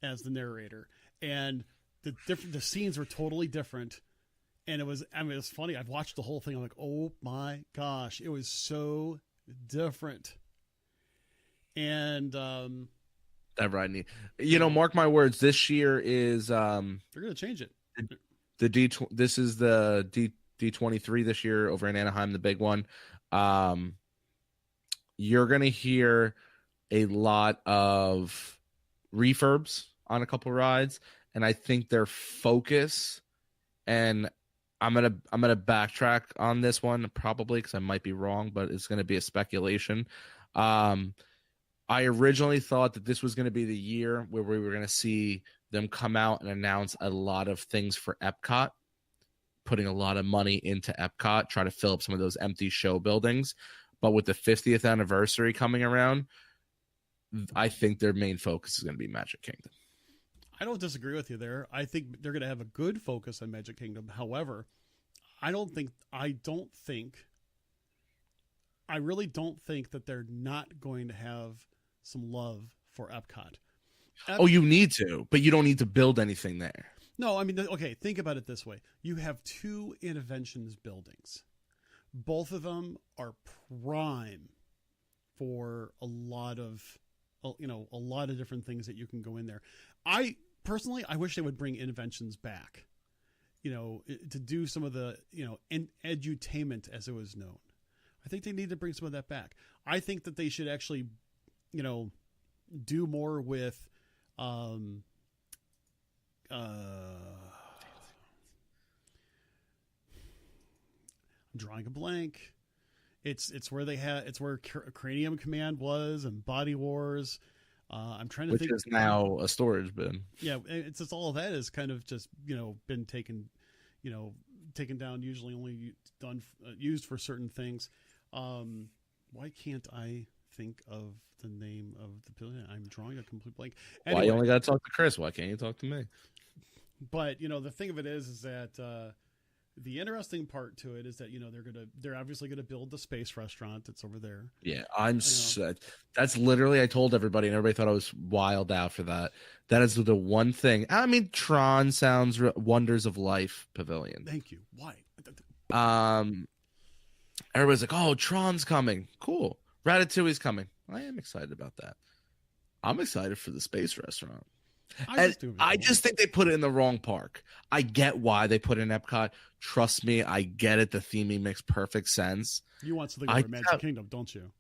as the narrator. And the scenes were totally different. And it was funny. I've watched the whole thing. I'm like, oh my gosh, it was so different. And that ride mark my words, this year is they're gonna change it. This is the D23 this year over in Anaheim, the big one. You're gonna hear a lot of refurbs on a couple rides, and I think their focus, and I'm gonna backtrack on this one probably because I might be wrong, but it's gonna be a speculation. I originally thought that this was going to be the year where we were going to see them come out and announce a lot of things for Epcot, putting a lot of money into Epcot, try to fill up some of those empty show buildings. But with the 50th anniversary coming around, I think their main focus is going to be Magic Kingdom. I don't disagree with you there. I think they're going to have a good focus on Magic Kingdom. However, I really don't think that they're not going to have some love for Epcot. You need to, but you don't need to build anything there. No, I mean, okay, think about it this way. You have two Innovations buildings. Both of them are prime for a lot of different things that you can go in there. I wish they would bring Innovations back, to do some of the, edutainment as it was known. I think they need to bring some of that back. I think that they should actually, do more with, I'm drawing a blank. It's where Cranium Command was and Body Wars. I'm trying to think. Which is now a storage bin. Yeah, it's just all of that is kind of just been taken down. Usually only used for certain things. Why can't I think of the name of the pavilion? I'm drawing a complete blank. Anyway, why you only got to talk to Chris? Why can't you talk to me? But the thing of it is that the interesting part to it is that they're obviously gonna build the space restaurant that's over there. Yeah, that's literally, I told everybody, and everybody thought I was wild out for that. That is the one thing. I mean, Tron sounds Wonders of Life Pavilion. Thank you. Why? Everybody's like, oh, Tron's coming. Cool. Ratatouille's coming. I am excited about that. I'm excited for the space restaurant. I just think they put it in the wrong park. I get why they put it in Epcot. Trust me, I get it. The theming makes perfect sense. You want something over Magic Kingdom, don't you?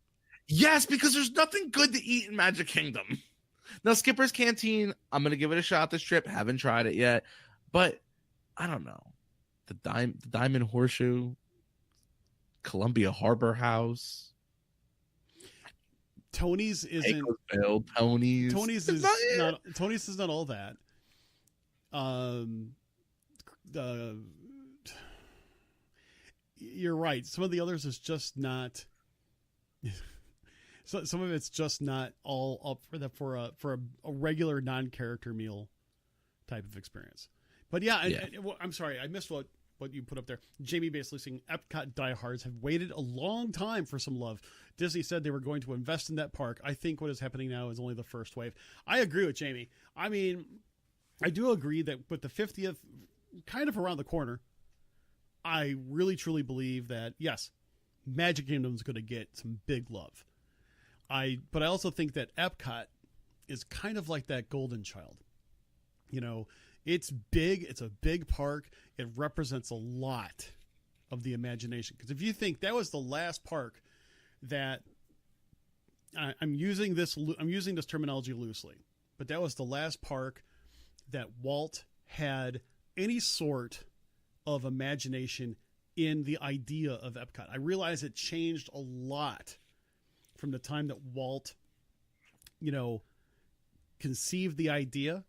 Yes, because there's nothing good to eat in Magic Kingdom. Now, Skipper's Canteen, I'm going to give it a shot this trip. Haven't tried it yet. But, I don't know. The Diamond Horseshoe, Columbia Harbor House. Tony's isn't. Tony's Tony's is not all that. You're right. Some of the others is just not. So some of it's just not all up for a regular non-character meal type of experience. But I'm sorry, I missed what you put up there. Jamie basically saying Epcot diehards have waited a long time for some love. Disney said they were going to invest in that park. I think what is happening now is only the first wave. I agree with Jamie. I mean, I do agree that with the 50th kind of around the corner, I really truly believe that, yes, Magic Kingdom is going to get some big love. But I also think that Epcot is kind of like that golden child. You know, it's big. It's a big park. It represents a lot of the imagination. Because if you think that was the last park that I'm using this terminology loosely, but that was the last park that Walt had any sort of imagination in the idea of Epcot. I realize it changed a lot from the time that Walt, conceived the idea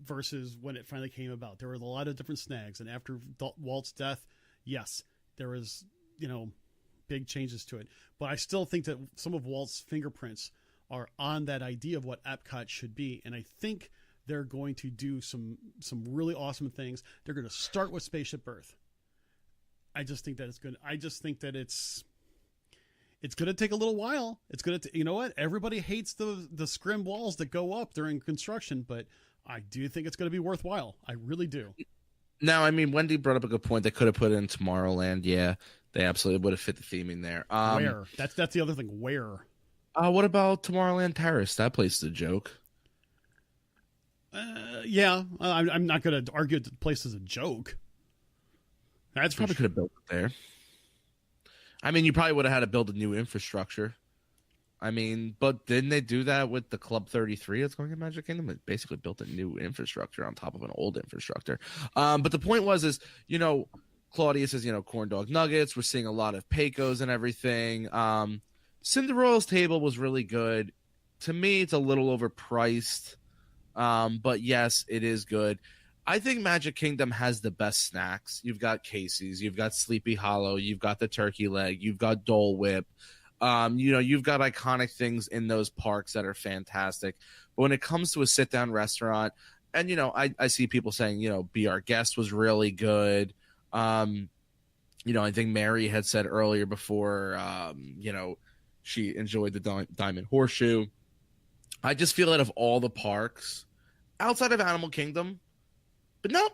versus when it finally came about. There were a lot of different snags. And after Walt's death, yes, there was, big changes to it. But I still think that some of Walt's fingerprints are on that idea of what Epcot should be. And I think they're going to do some really awesome things. They're going to start with Spaceship Earth. I just think that it's good. I just think that it's going to take a little while. It's going to, you know what? Everybody hates the scrim walls that go up during construction, but I do think it's going to be worthwhile. I really do. Now, I mean, Wendy brought up a good point. They could have put it in Tomorrowland. Yeah, they absolutely would have fit the theming there. Where? That's the other thing. Where? What about Tomorrowland Terrace? That place is a joke. Yeah, I'm not going to argue that the place is a joke. That's probably could have built it there. I mean, you probably would have had to build a new infrastructure. I mean, but didn't they do that with the Club 33 that's going in Magic Kingdom? It basically built a new infrastructure on top of an old infrastructure. But the point is, Claudia says, corn dog nuggets. We're seeing a lot of Pecos and everything. Cinderella's table was really good. To me, it's a little overpriced. But yes, it is good. I think Magic Kingdom has the best snacks. You've got Casey's, you've got Sleepy Hollow, you've got the turkey leg, you've got Dole Whip. You've got iconic things in those parks that are fantastic. But when it comes to a sit-down restaurant, and, I see people saying, Be Our Guest was really good. I think Mary had said earlier before, she enjoyed the Diamond Horseshoe. I just feel that of all the parks, outside of Animal Kingdom, but no.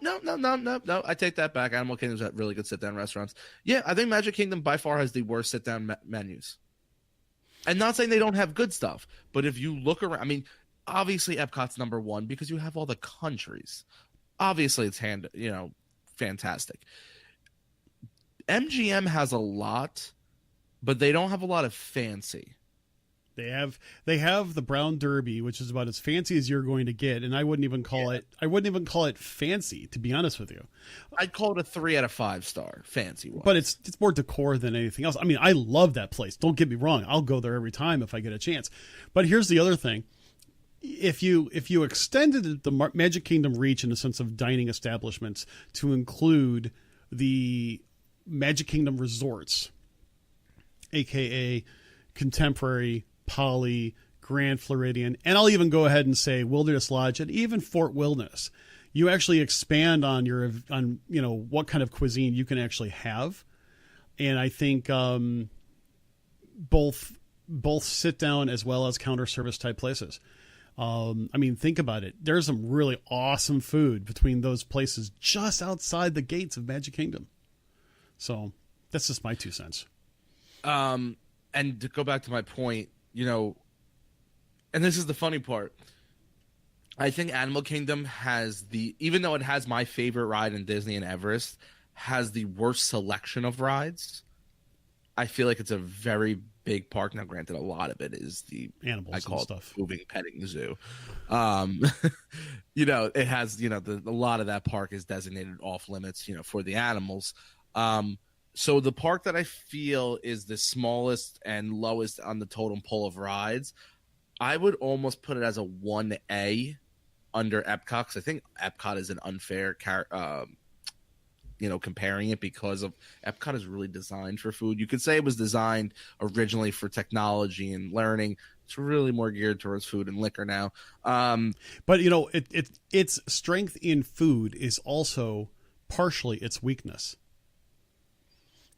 I take that back. Animal Kingdom's got really good sit-down restaurants. Yeah, I think Magic Kingdom by far has the worst sit-down menus. And not saying they don't have good stuff, but if you look around, I mean, obviously Epcot's number one because you have all the countries. Obviously it's fantastic. MGM has a lot, but they don't have a lot of fancy. They have the Brown Derby, which is about as fancy as you're going to get, and I wouldn't even call it fancy, to be honest with you. I'd call it a 3 out of 5 star fancy one. But it's more decor than anything else. I mean, I love that place. Don't get me wrong. I'll go there every time if I get a chance. But here's the other thing. If you extended the Magic Kingdom reach in the sense of dining establishments to include the Magic Kingdom resorts, aka Contemporary, Poly, Grand Floridian, and I'll even go ahead and say Wilderness Lodge and even Fort Wilderness. You actually expand on what kind of cuisine you can actually have, and I think both sit down as well as counter service type places. I mean, think about it. There's some really awesome food between those places just outside the gates of Magic Kingdom. So that's just my 2 cents. And to go back to my point, and this is the funny part, I think Animal Kingdom has even though it has my favorite ride in Disney and Everest, has the worst selection of rides. I feel like it's a very big park. Now, granted, a lot of it is the animals, I call and it stuff. Moving petting zoo. It has, a lot of that park is designated off limits, for the animals. So the park that I feel is the smallest and lowest on the totem pole of rides, I would almost put it as a 1A under Epcot, because I think Epcot is an unfair comparing it, because of Epcot is really designed for food. You could say it was designed originally for technology and learning. It's really more geared towards food and liquor now. But its strength in food is also partially its weakness.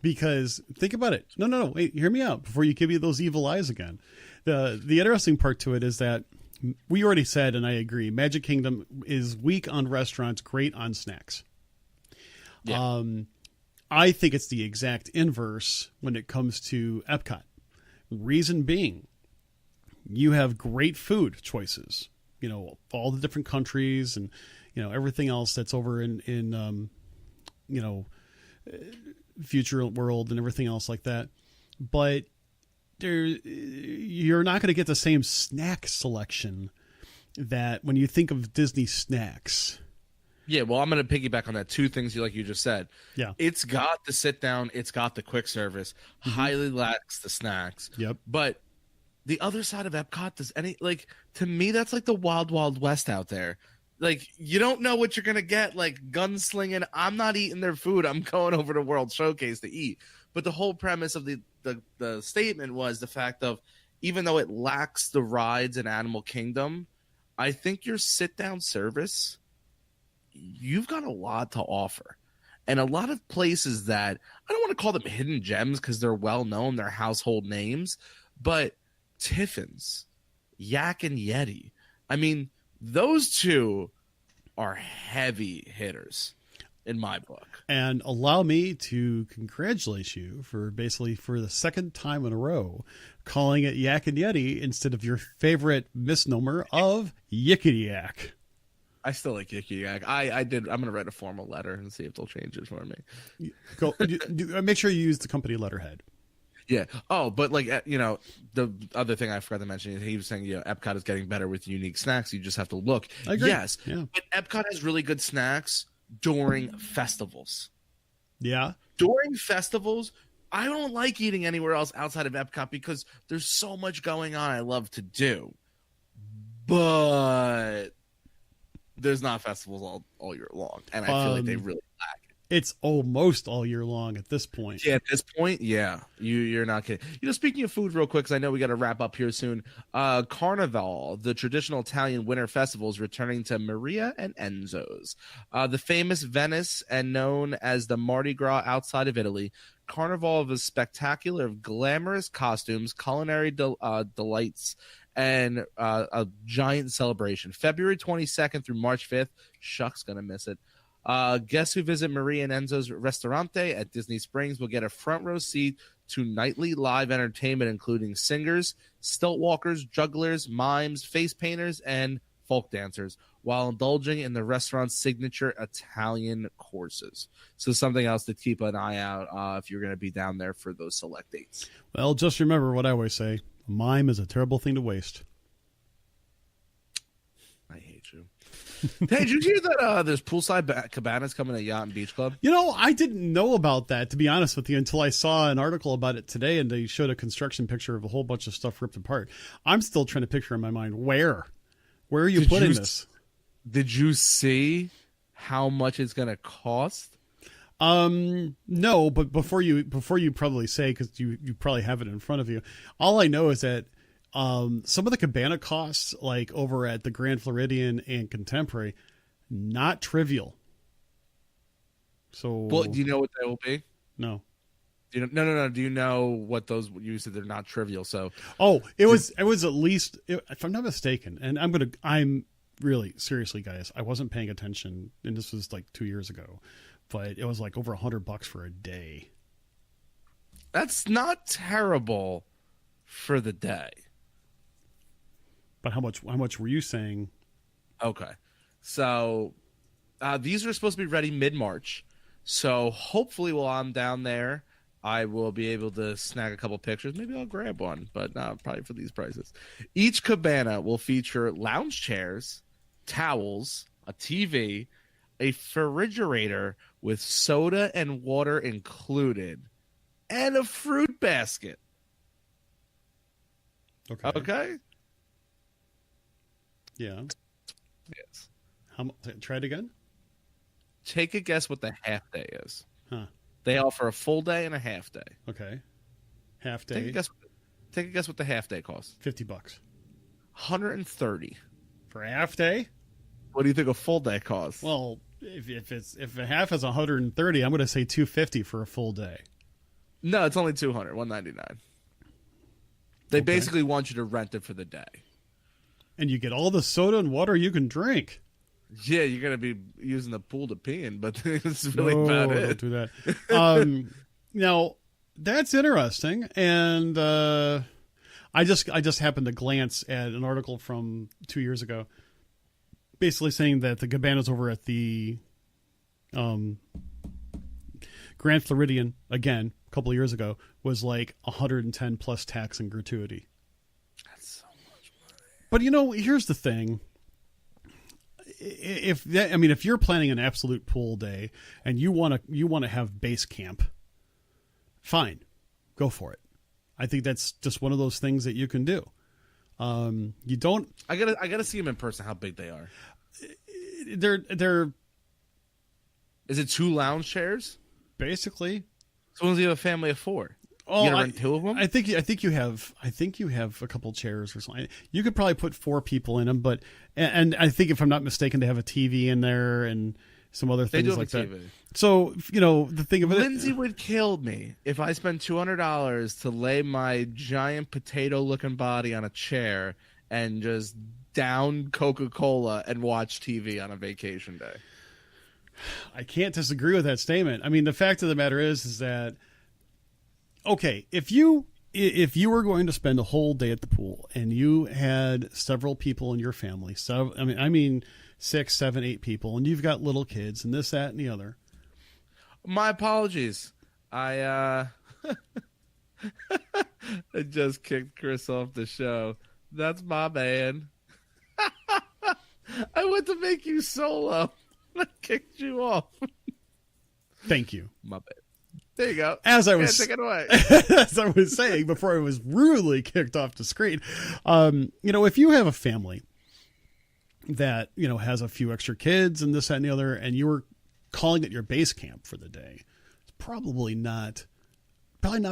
Because think about it. No, wait, hear me out before you give me those evil eyes again. The interesting part to it is that we already said, and I agree, Magic Kingdom is weak on restaurants, great on snacks. Yeah. I think it's the exact inverse when it comes to Epcot. Reason being, you have great food choices, all the different countries and, everything else that's over in Future World and everything else like that. But you're not going to get the same snack selection that when you think of Disney snacks. Yeah, well, I'm going to piggyback on that. Two things like you just said. Yeah. It's got the sit down. It's got the quick service. Mm-hmm. Highly lacks the snacks. Yep. But the other side of Epcot, to me, that's like the wild, wild west out there. Like, you don't know what you're going to get, like gunslinging. I'm not eating their food. I'm going over to World Showcase to eat. But the whole premise of the statement was the fact of, even though it lacks the rides in Animal Kingdom, I think your sit-down service, you've got a lot to offer. And a lot of places that, I don't want to call them hidden gems because they're well-known, they're household names, but Tiffin's, Yak and Yeti, I mean, those two are heavy hitters in my book. And allow me to congratulate you for the second time in a row calling it Yak and Yeti instead of your favorite misnomer of Yickety Yak. I still like Yickety Yak. I'm going to write a formal letter and see if they'll change it for me. Go, make sure you use the company letterhead. Yeah. Oh, but the other thing I forgot to mention is he was saying, Epcot is getting better with unique snacks. You just have to look. I agree. Yes. Yeah. But Epcot has really good snacks during festivals. Yeah. During festivals, I don't like eating anywhere else outside of Epcot because there's so much going on I love to do. But there's not festivals all year long. And I feel like they really lack. It's almost all year long at this point. Yeah, at this point, yeah. You're not kidding. Speaking of food real quick, because I know we got to wrap up here soon. Carnival, the traditional Italian winter festival, is returning to Maria and Enzo's. The famous Venice and known as the Mardi Gras outside of Italy, Carnival of a spectacular of glamorous costumes, culinary delights, and a giant celebration. February 22nd through March 5th. Shuck's going to miss it. Guests who visit Maria and Enzo's Ristorante at Disney Springs will get a front row seat to nightly live entertainment, including singers, stilt walkers, jugglers, mimes, face painters, and folk dancers, while indulging in the restaurant's signature Italian courses. So something else to keep an eye out if you're going to be down there for those select dates. Well, just remember what I always say. A mime is a terrible thing to waste. I hate you. Hey, did you hear that there's poolside cabanas coming at Yacht and Beach Club? I didn't know about that, to be honest with you, until I saw an article about it today, and they showed a construction picture of a whole bunch of stuff ripped apart. I'm still trying to picture in my mind, where are you putting this? Did you see how much it's going to cost? No, but before you probably say, because you probably have it in front of you, all I know is that some of the cabana costs, like over at the Grand Floridian and Contemporary, not trivial. So, well, do you know what they will be? No. No. Do you know what those? You said they're not trivial. So, it was at least, if I'm not mistaken, and I'm really seriously, guys, I wasn't paying attention, and this was like 2 years ago, but it was like over $100 for a day. That's not terrible for the day. But how much were you saying? Okay. So these are supposed to be ready mid-March. So hopefully while I'm down there, I will be able to snag a couple pictures. Maybe I'll grab one, but not probably for these prices. Each cabana will feature lounge chairs, towels, a TV, a refrigerator with soda and water included, and a fruit basket. Okay. Yeah. Yes. Try it again. Take a guess what the half day is. Huh. They offer a full day and a half day. Okay. Half day. Take a guess what the half day costs. $50. $130. For a half day? What do you think a full day costs? Well, if a half is 130, I'm going to say $250 for a full day. No, it's only $200, $199. They basically want you to rent it for the day. And you get all the soda and water you can drink. Yeah, you're going to be using the pool to pee in, but that's really about it. Don't do that. Now, that's interesting. And I just happened to glance at an article from 2 years ago, basically saying that the cabanas over at the Grand Floridian, again, a couple of years ago, was like 110 plus tax and gratuity. That's so much money. But here's the thing. If you're planning an absolute pool day and you want to have base camp, fine, go for it. I think that's just one of those things that you can do. You don't. I gotta see them in person. How big they are? They're. Is it 2 lounge chairs? Basically. So once you have a family of 4. Oh, you gonna rent 2 of them? I think you have a couple chairs or something. You could probably put 4 people in them, but and I think if I'm not mistaken, they have a TV in there and some other things like that. So the thing of it, Lindsay would kill me if I spent $200 to lay my giant potato-looking body on a chair and just down Coca-Cola and watch TV on a vacation day. I can't disagree with that statement. I mean, the fact of the matter is that, okay, if you were going to spend a whole day at the pool and you had several people in your family, so I mean 6, 7, 8 people, and you've got little kids and this, that, and the other. My apologies. I just kicked Chris off the show. That's my man. I went to make you solo. I kicked you off. Thank you. My bad. There you go. As I was take it away. As I was saying before I was rudely kicked off the screen, if you have a family that has a few extra kids and this, that, and the other, and you were calling it your base camp for the day, it's probably not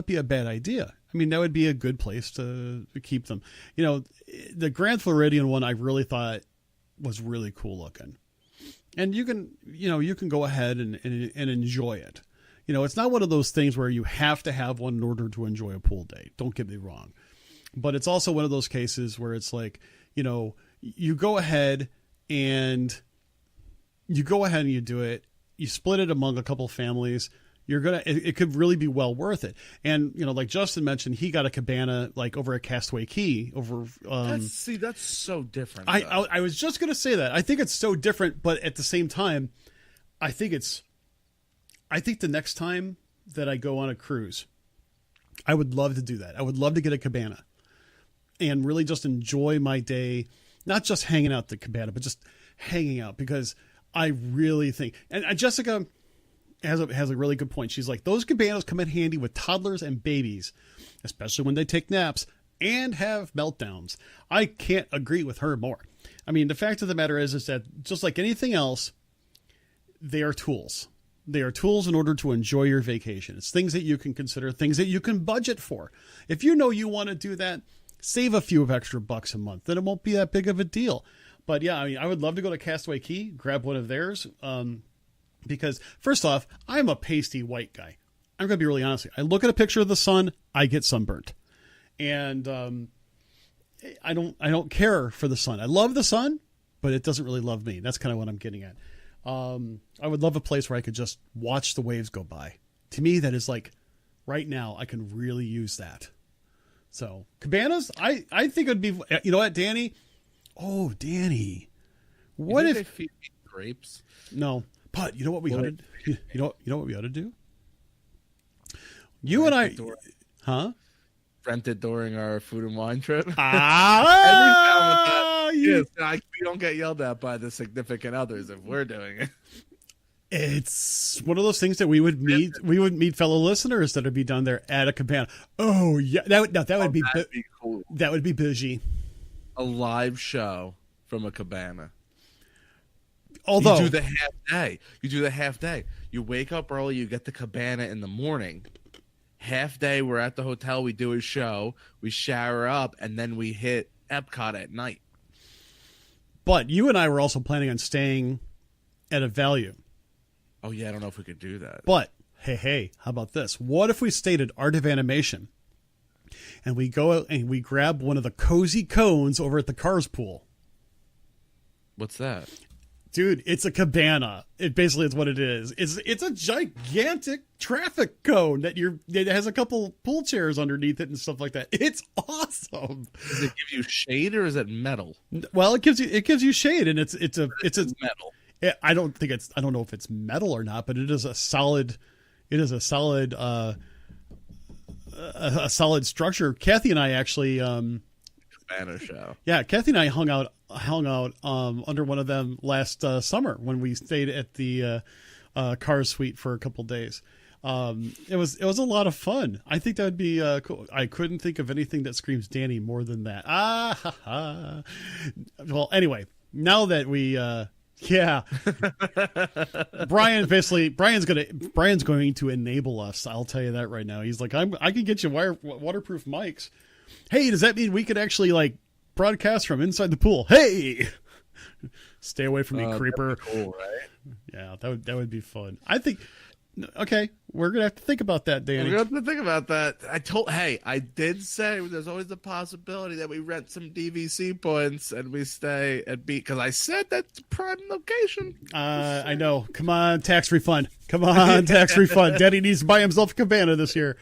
be a bad idea. I mean, that would be a good place to keep them. The Grand Floridian one I really thought was really cool looking. And you can go ahead and enjoy it. It's not one of those things where you have to have one in order to enjoy a pool day. Don't get me wrong. But it's also one of those cases where it's like, you go ahead and you do it. You split it among a couple families. It could really be well worth it. And, like Justin mentioned, he got a cabana like over at Castaway Cay over. That's so different. I was just going to say that. I think it's so different, but at the same time, I think the next time that I go on a cruise, I would love to do that. I would love to get a cabana and really just enjoy my day, not just hanging out at the cabana, but just hanging out, because I really think, and Jessica has a really good point. She's like, those cabanas come in handy with toddlers and babies, especially when they take naps and have meltdowns. I can't agree with her more. I mean, the fact of the matter is that just like anything else, they are tools. They are tools in order to enjoy your vacation. It's things that you can consider, things that you can budget for. If you want to do that, save a few extra bucks a month. Then it won't be that big of a deal. But yeah, I mean, I would love to go to Castaway Cay, grab one of theirs. Because first off, I'm a pasty white guy. I'm going to be really honest. I look at a picture of the sun, I get sunburnt. And I don't care for the sun. I love the sun, but it doesn't really love me. That's kind of what I'm getting at. I would love a place where I could just watch the waves go by. To me, that is like, right now, I can really use that. So, cabanas, I think it would be, you know what, Danny? Oh, Danny. What if... they feed grapes? No. But you know what we ought to do? You know what we ought to do? You and I... Huh? Rent it during our food and wine trip. We don't get yelled at by the significant others if we're doing it. It's one of those things that we would meet fellow listeners that would be done there at a cabana. Oh yeah, that would be cool. That would be bougie. A live show from a cabana. Although you do the half day. You wake up early. You get the cabana in the morning. Half day, we're at the hotel. We do a show. We shower up, and then we hit Epcot at night. But you and I were also planning on staying at a Value. Oh, yeah, I don't know if we could do that. But, hey, how about this? What if we stayed at Art of Animation and we go out and we grab one of the cozy cones over at the Cars Pool? What's that? Dude, it's a cabana. It basically is what it is. It's a gigantic traffic cone that has a couple pool chairs underneath it and stuff like that. It's awesome. Does it give you shade or is it metal? Well, it gives you shade, and it's metal. I don't know if it's metal or not, but it is a solid structure. Kathy and I actually Banner show. Yeah, Kathy and I hung out under one of them last summer when we stayed at the Cars Suite for a couple days. It was a lot of fun. I think that would be cool. I couldn't think of anything that screams Danny more than that. Well, anyway, now that we Brian's going to enable us. I'll tell you that right now. He's like, I can get you waterproof mics. Hey, does that mean we could actually like broadcast from inside the pool? Hey, stay away from me, creeper. Cool, right? Yeah, that would be fun. I think. Okay, we're gonna have to think about that, Danny. We're gonna have to think about that. I did say there's always the possibility that we rent some DVC points and we stay at beat because I said that's prime location. I know. Come on, tax refund. Come on, tax refund. Daddy needs to buy himself a cabana this year.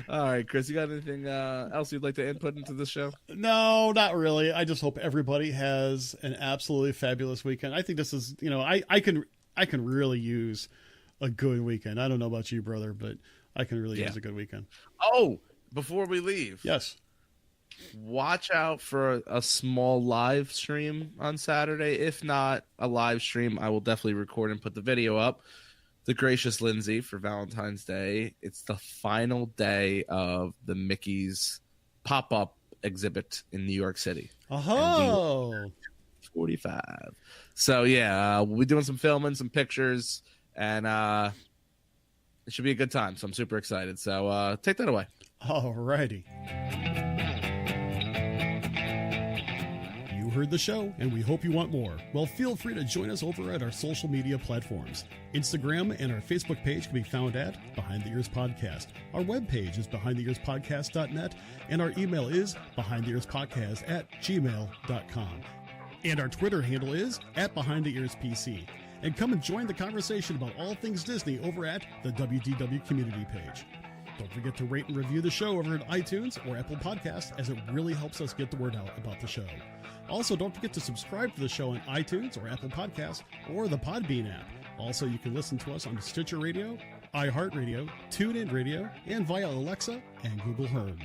All right, Chris, you got anything else you'd like to input into the show? No, not really. I just hope everybody has an absolutely fabulous weekend. I think this is, I can really use a good weekend. I don't know about you, brother, but I can really use a good weekend. Oh, before we leave. Yes. Watch out for a small live stream on Saturday. If not a live stream, I will definitely record and put the video up. The Gracious Lindsay for Valentine's Day. It's the final day of the Mickey's pop-up exhibit in New York City. Oh. 45. So, we'll be doing some filming, some pictures, and it should be a good time. So I'm super excited. So take that away. All righty. You heard the show, and we hope you want more. Well, feel free to join us over at our social media platforms. Instagram and our Facebook page can be found at Behind the Ears Podcast. Our webpage is behindtheearspodcast.net, and our email is behindtheearspodcast@gmail.com. And our Twitter handle is @BehindTheEarsPC. And come and join the conversation about all things Disney over at the WDW community page. Don't forget to rate and review the show over at iTunes or Apple Podcasts, as it really helps us get the word out about the show. Also, don't forget to subscribe to the show on iTunes or Apple Podcasts or the Podbean app. Also, you can listen to us on Stitcher Radio, iHeartRadio, TuneIn Radio, and via Alexa and Google Home.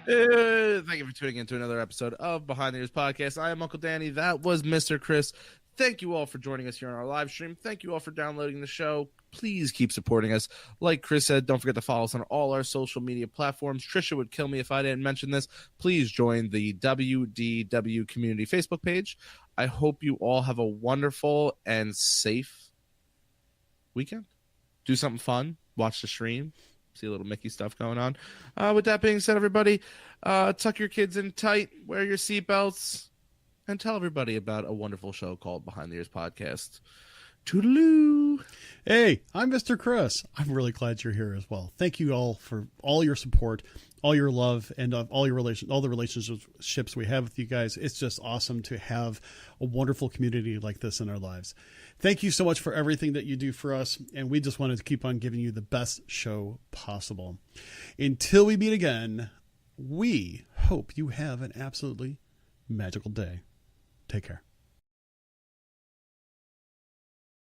Thank you for tuning in to another episode of Behind the Ears Podcast. I am Uncle Danny. That was Mr. Chris. Thank you all for joining us here on our live stream. Thank you all for downloading the show. Please keep supporting us. Like Chris said, don't forget to follow us on all our social media platforms. Trisha would kill me if I didn't mention this. Please join the WDW community Facebook page. I hope you all have a wonderful and safe weekend. Do something fun. Watch the stream. See a little Mickey stuff going on. With that being said, everybody, tuck your kids in tight, wear your seatbelts, and tell everybody about a wonderful show called Behind the Ears Podcast. Toodaloo. Hey, I'm Mr. Chris. I'm really glad you're here as well. Thank you all for all your support, all your love, and all the relationships we have with you guys. It's just awesome to have a wonderful community like this in our lives. Thank you so much for everything that you do for us, and we just wanted to keep on giving you the best show possible. Until we meet again, we hope you have an absolutely magical day. Take care.